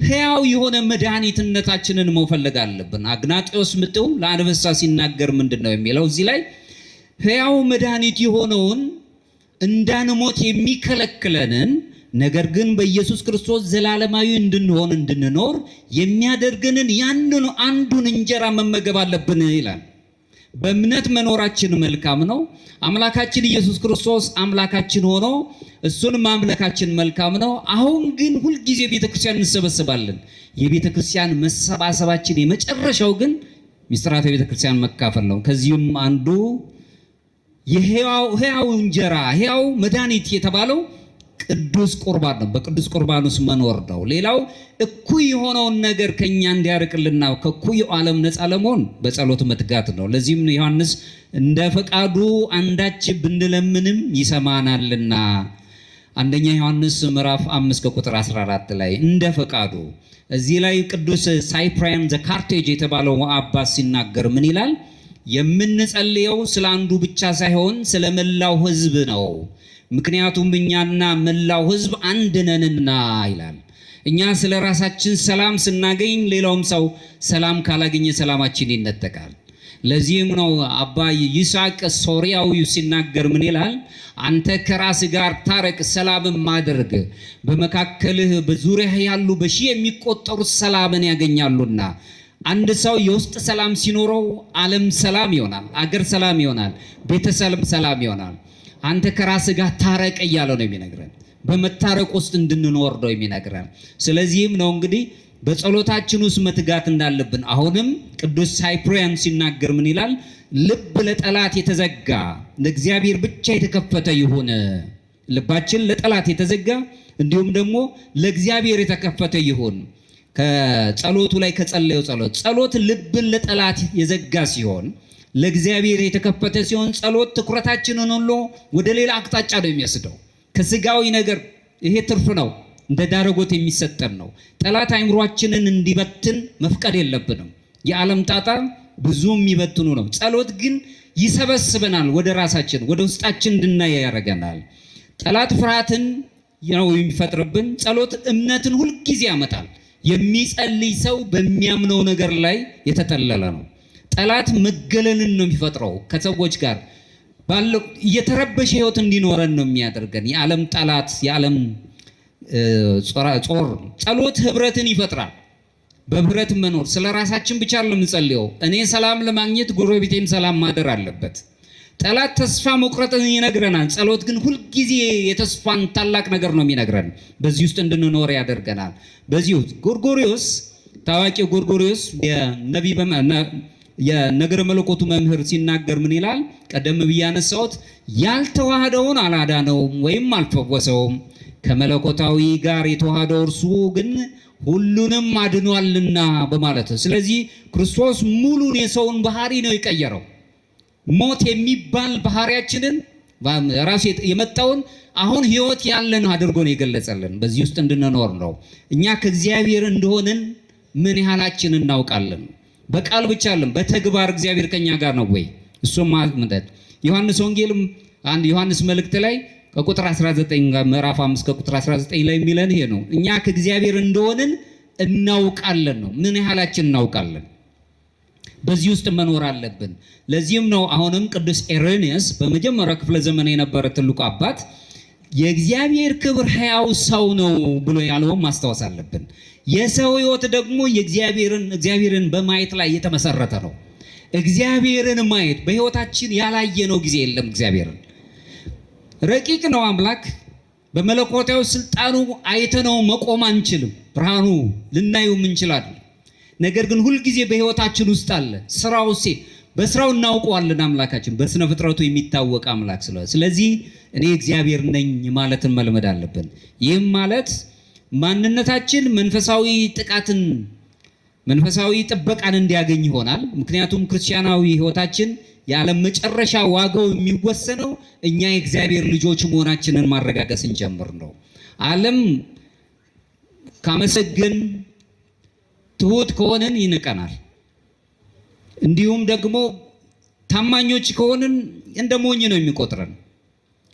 ሕያው የሆነ መድኃኒትነታችንን መፈለግ አለብን። አግናጤዎስ ምጥው ለአንበሳ ሲናገር ምንድን ነው የሚለው እዚህ ላይ? ሕያው መድኃኒት የሆነውን እንዳንሞት የሚከለክለንን ነገር ግን በኢየሱስ ክርስቶስ ዘላለማዊ እንድንሆን እንድንኖር የሚያደርገንን ያንኑ አንዱን እንጀራ መመገብ አለብን ይላል። በእምነት መኖራችን መልካም ነው። አምላካችን ኢየሱስ ክርስቶስ አምላካችን ሆኖ እሱን ማምለካችን መልካም ነው። አሁን ግን ሁልጊዜ ቤተክርስቲያን እንሰበስባለን። የቤተክርስቲያን መሰባሰባችን የመጨረሻው ግን ሚስጥራተ ቤተክርስቲያን መካፈል ነው። ከዚህም አንዱ የሕያው እንጀራ ሕያው መድኃኒት የተባለው ቅዱስ ቁርባን ነው። በቅዱስ ቁርባን ውስጥ መኖር ነው። ሌላው እኩይ የሆነውን ነገር ከኛ እንዲያርቅልና ከእኩይ ዓለም ነፃ ለመሆን በጸሎት መትጋት ነው። ለዚህም ዮሐንስ እንደ ፈቃዱ አንዳች ብንለምንም ይሰማናልና አንደኛ ዮሐንስ ምዕራፍ 5 ቁጥር 14 ላይ እንደ ፈቃዱ። እዚህ ላይ ቅዱስ ሳይፕሪያን ዘካርቴጅ የተባለው አባት ሲናገር ምን ይላል? የምንጸልየው ስለ አንዱ ብቻ ሳይሆን ስለ መላው ሕዝብ ነው። ምክንያቱም እኛና መላው ሕዝብ አንድ ነንና ይላል። እኛ ስለ ራሳችን ሰላም ስናገኝ ሌላውም ሰው ሰላም ካላገኘ ሰላማችን ይነጠቃል። ለዚህም ነው አባ ይስሐቅ ሶርያዊ ሲናገር ምን ይላል? አንተ ከራስ ጋር ታረቅ፣ ሰላምም አድርግ፣ በመካከልህ በዙሪያህ ያሉ በሺህ የሚቆጠሩ ሰላምን ያገኛሉና። አንድ ሰው የውስጥ ሰላም ሲኖረው ዓለም ሰላም ይሆናል፣ አገር ሰላም ይሆናል፣ ቤተሰብ ሰላም ይሆናል። አንተ ከራስ ጋር ታረቅ እያለ ነው የሚነግረን። በመታረቅ ውስጥ እንድንኖር ነው የሚነግረን። ስለዚህም ነው እንግዲህ በጸሎታችን ውስጥ መትጋት እንዳለብን። አሁንም ቅዱስ ሳይፕሪያን ሲናገር ምን ይላል? ልብ ለጠላት የተዘጋ ለእግዚአብሔር ብቻ የተከፈተ ይሁን። ልባችን ለጠላት የተዘጋ እንዲሁም ደግሞ ለእግዚአብሔር የተከፈተ ይሁን። ከጸሎቱ ላይ ከጸለየው ጸሎት ልብን ለጠላት የዘጋ ሲሆን ለእግዚአብሔር የተከፈተ ሲሆን ጸሎት ትኩረታችንን ሁሉ ወደ ሌላ አቅጣጫ ነው የሚወስደው። ከስጋዊ ነገር ይሄ ትርፍ ነው፣ እንደ ዳረጎት የሚሰጠን ነው። ጠላት አእምሯችንን እንዲበትን መፍቀድ የለብንም። የዓለም ጣጣ ብዙ የሚበትኑ ነው። ጸሎት ግን ይሰበስበናል፣ ወደ ራሳችን ወደ ውስጣችን እንድናይ ያደርገናል። ጠላት ፍርሃትን ነው የሚፈጥርብን። ጸሎት እምነትን ሁልጊዜ ያመጣል። የሚጸልይ ሰው በሚያምነው ነገር ላይ የተጠለለ ነው። ጠላት መገለልን ነው የሚፈጥረው። ከሰዎች ጋር ባለው እየተረበሸ ህይወት እንዲኖረን ነው የሚያደርገን የዓለም ጠላት፣ የዓለም ጾር። ጸሎት ህብረትን ይፈጥራል። በህብረት መኖር። ስለ ራሳችን ብቻ ለምንጸልየው እኔ ሰላም ለማግኘት ጎረቤቴም ሰላም ማደር አለበት። ጠላት ተስፋ መቁረጥን ይነግረናል። ጸሎት ግን ሁልጊዜ የተስፋን ታላቅ ነገር ነው የሚነግረን። በዚህ ውስጥ እንድንኖር ያደርገናል። በዚህ ውስጥ ጎርጎርዮስ፣ ታዋቂው ጎርጎርዮስ የነገረ መለኮቱ መምህር ሲናገር ምን ይላል? ቀደም ብዬ ያነሳሁት ያልተዋሃደውን አላዳነውም ወይም አልፈወሰውም፣ ከመለኮታዊ ጋር የተዋሃደው እርሱ ግን ሁሉንም አድኗልና በማለት። ስለዚህ ክርስቶስ ሙሉን የሰውን ባህሪ ነው የቀየረው። ሞት የሚባል ባህሪያችንን ራሱ የመጣውን አሁን ህይወት ያለን አድርጎ ነው የገለጸልን። በዚህ ውስጥ እንድንኖር ነው። እኛ ከእግዚአብሔር እንደሆንን ምን ያህላችን እናውቃለን? በቃል ብቻ አለን፣ በተግባር እግዚአብሔር ከኛ ጋር ነው ወይ? እሱም ማለት ዮሐንስ ወንጌልም አንድ ዮሐንስ መልእክት ላይ ከቁጥር 19 ምዕራፍ 5 ከቁጥር 19 ላይ የሚለን ይሄ ነው። እኛ ከእግዚአብሔር እንደሆንን እናውቃለን ነው። ምን ያህላችን እናውቃለን? በዚህ ውስጥ መኖር አለብን። ለዚህም ነው አሁንም ቅዱስ ኢሬኔስ በመጀመሪያው ክፍለ ዘመን የነበረ ትልቁ አባት የእግዚአብሔር ክብር ሕያው ሰው ነው ብሎ ያለውን ማስታወስ አለብን። የሰው ሕይወት ደግሞ እግዚአብሔርን በማየት ላይ የተመሰረተ ነው። እግዚአብሔርን ማየት በሕይወታችን ያላየነው ጊዜ የለም። እግዚአብሔርን ረቂቅ ነው አምላክ። በመለኮታዊ ስልጣኑ አይተነው መቆም አንችልም። ብርሃኑ ልናየው እንችላለን። ነገር ግን ሁልጊዜ በሕይወታችን ውስጥ አለ። ስራው በስራው እናውቀዋለን። አምላካችን በስነ ፍጥረቱ የሚታወቅ አምላክ ስለዚህ እኔ እግዚአብሔር ነኝ ማለትን መልመድ አለብን። ይህም ማለት ማንነታችን መንፈሳዊ ጥበቃን እንዲያገኝ ይሆናል። ምክንያቱም ክርስቲያናዊ ሕይወታችን ያለ መጨረሻ ዋጋው የሚወሰነው እኛ የእግዚአብሔር ልጆች መሆናችንን ማረጋገጥ ስንጀምር ነው። ዓለም ካመሰገን ትሁት ከሆንን ይንቀናል። እንዲሁም ደግሞ ታማኞች ከሆንን እንደ ሞኝ ነው የሚቆጥረን።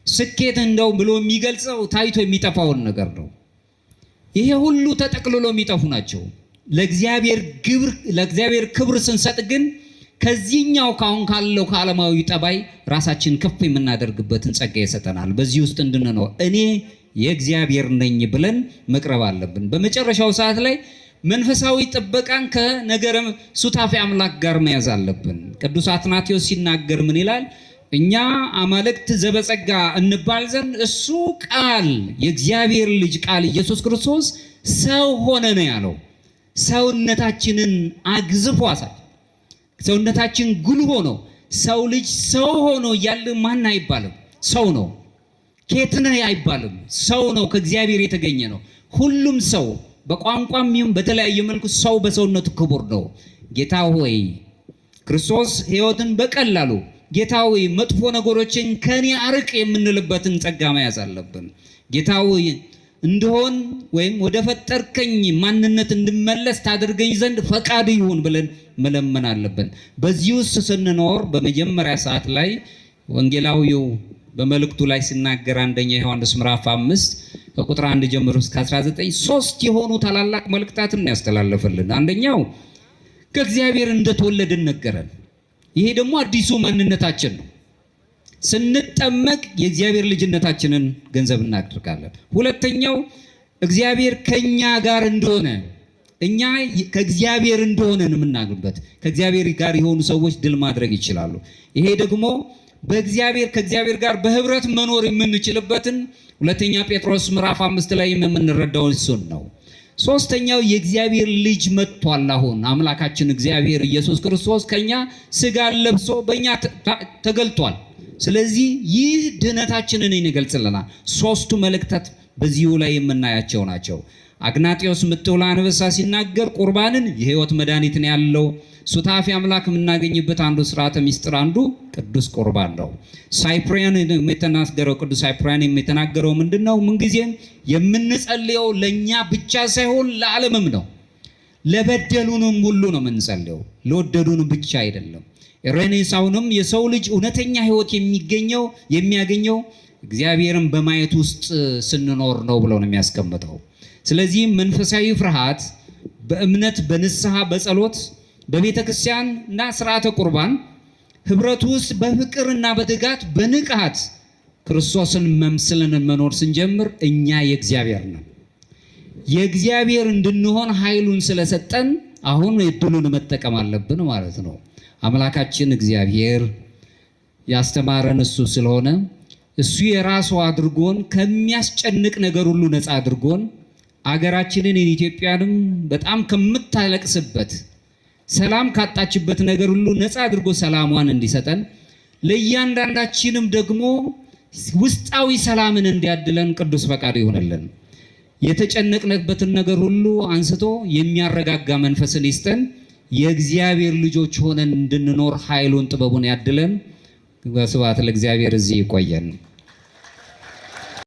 ስኬት እንደው ብሎ የሚገልጸው ታይቶ የሚጠፋውን ነገር ነው። ይሄ ሁሉ ተጠቅልሎ የሚጠፉ ናቸው። ለእግዚአብሔር ክብር ስንሰጥ ግን ከዚህኛው ካሁን ካለው ከዓለማዊ ጠባይ ራሳችን ከፍ የምናደርግበትን ጸጋ ይሰጠናል። በዚህ ውስጥ እንድንኖር እኔ የእግዚአብሔር ነኝ ብለን መቅረብ አለብን። በመጨረሻው ሰዓት ላይ መንፈሳዊ ጥበቃን ከነገረ ሱታፌ አምላክ ጋር መያዝ አለብን። ቅዱስ አትናቴዎስ ሲናገር ምን ይላል? እኛ አማልክት ዘበጸጋ እንባል ዘንድ እሱ ቃል የእግዚአብሔር ልጅ ቃል ኢየሱስ ክርስቶስ ሰው ሆነ ነው ያለው። ሰውነታችንን አግዝፎ አሳይ። ሰውነታችን ጉልህ ሆኖ ሰው ልጅ ሰው ሆኖ እያለ ማን አይባልም? ሰው ነው። ከየት ነህ አይባልም። ሰው ነው፣ ከእግዚአብሔር የተገኘ ነው። ሁሉም ሰው በቋንቋም ይሁን በተለያየ መልኩ ሰው በሰውነቱ ክቡር ነው። ጌታ ሆይ ክርስቶስ ሕይወትን በቀላሉ ጌታ ሆይ መጥፎ ነገሮችን ከኔ አርቅ የምንልበትን ጸጋ መያዝ አለብን። ጌታ ሆይ እንደሆን ወይም ወደ ፈጠርከኝ ማንነት እንድመለስ ታደርገኝ ዘንድ ፈቃድ ይሁን ብለን መለመን አለብን። በዚህ ውስጥ ስንኖር በመጀመሪያ ሰዓት ላይ ወንጌላዊው በመልእክቱ ላይ ሲናገር አንደኛ ዮሐንስ ምዕራፍ 5 ከቁጥር 1 ጀምሮ እስከ 19 ሶስት የሆኑ ታላላቅ መልእክታትን ያስተላለፈልን። አንደኛው ከእግዚአብሔር እንደተወለድን ነገረን። ይሄ ደግሞ አዲሱ ማንነታችን ነው። ስንጠመቅ የእግዚአብሔር ልጅነታችንን ገንዘብ እናደርጋለን። ሁለተኛው እግዚአብሔር ከኛ ጋር እንደሆነ እኛ ከእግዚአብሔር እንደሆነን የምናግበት ከእግዚአብሔር ጋር የሆኑ ሰዎች ድል ማድረግ ይችላሉ። ይሄ ደግሞ ከእግዚአብሔር ጋር በህብረት መኖር የምንችልበትን ሁለተኛ ጴጥሮስ ምዕራፍ 5 ላይ የምንረዳው እሱን ነው። ሶስተኛው የእግዚአብሔር ልጅ መጥቷል። አሁን አምላካችን እግዚአብሔር ኢየሱስ ክርስቶስ ከኛ ስጋ ለብሶ በእኛ ተገልጧል። ስለዚህ ይህ ድህነታችንን ይገልጽልናል። ሶስቱ መልእክታት በዚሁ ላይ የምናያቸው ናቸው። አግናጢዮስ ምትውላ አንበሳ ሲናገር ቁርባንን የህይወት መድኃኒትን ያለው ሱታፌ አምላክ የምናገኝበት አንዱ ስርዓተ ሚስጥር አንዱ ቅዱስ ቁርባን ነው። ሳይፕሪያን የተናገረው ቅዱስ ሳይፕሪያን የተናገረው ምንድነው? ምንጊዜም የምንጸልየው ለኛ ብቻ ሳይሆን ለዓለምም ነው። ለበደሉንም ሁሉ ነው የምንጸልየው፣ ለወደዱን ብቻ አይደለም። ሬኔሳውንም የሰው ልጅ እውነተኛ ህይወት የሚያገኘው እግዚአብሔርን በማየት ውስጥ ስንኖር ነው ብለው ነው የሚያስቀምጠው። ስለዚህ መንፈሳዊ ፍርሃት በእምነት በንስሐ በጸሎት በቤተ ክርስቲያን እና ስርዓተ ቁርባን ህብረቱ ውስጥ በፍቅርና በትጋት በንቃት ክርስቶስን መምሰልን መኖር ስንጀምር እኛ የእግዚአብሔር ነን። የእግዚአብሔር እንድንሆን ኃይሉን ስለሰጠን አሁን እድሉን መጠቀም አለብን ማለት ነው። አምላካችን እግዚአብሔር ያስተማረን እሱ ስለሆነ እሱ የራሱ አድርጎን ከሚያስጨንቅ ነገር ሁሉ ነፃ አድርጎን አገራችንን ኢትዮጵያንም በጣም ከምታለቅስበት ሰላም ካጣችበት ነገር ሁሉ ነፃ አድርጎ ሰላሟን እንዲሰጠን ለእያንዳንዳችንም ደግሞ ውስጣዊ ሰላምን እንዲያድለን ቅዱስ ፈቃዱ ይሆንልን። የተጨነቅንበትን ነገር ሁሉ አንስቶ የሚያረጋጋ መንፈስን ይስጠን። የእግዚአብሔር ልጆች ሆነን እንድንኖር ኃይሉን ጥበቡን ያድለን። በስብሐት ለእግዚአብሔር። እዚህ ይቆየን።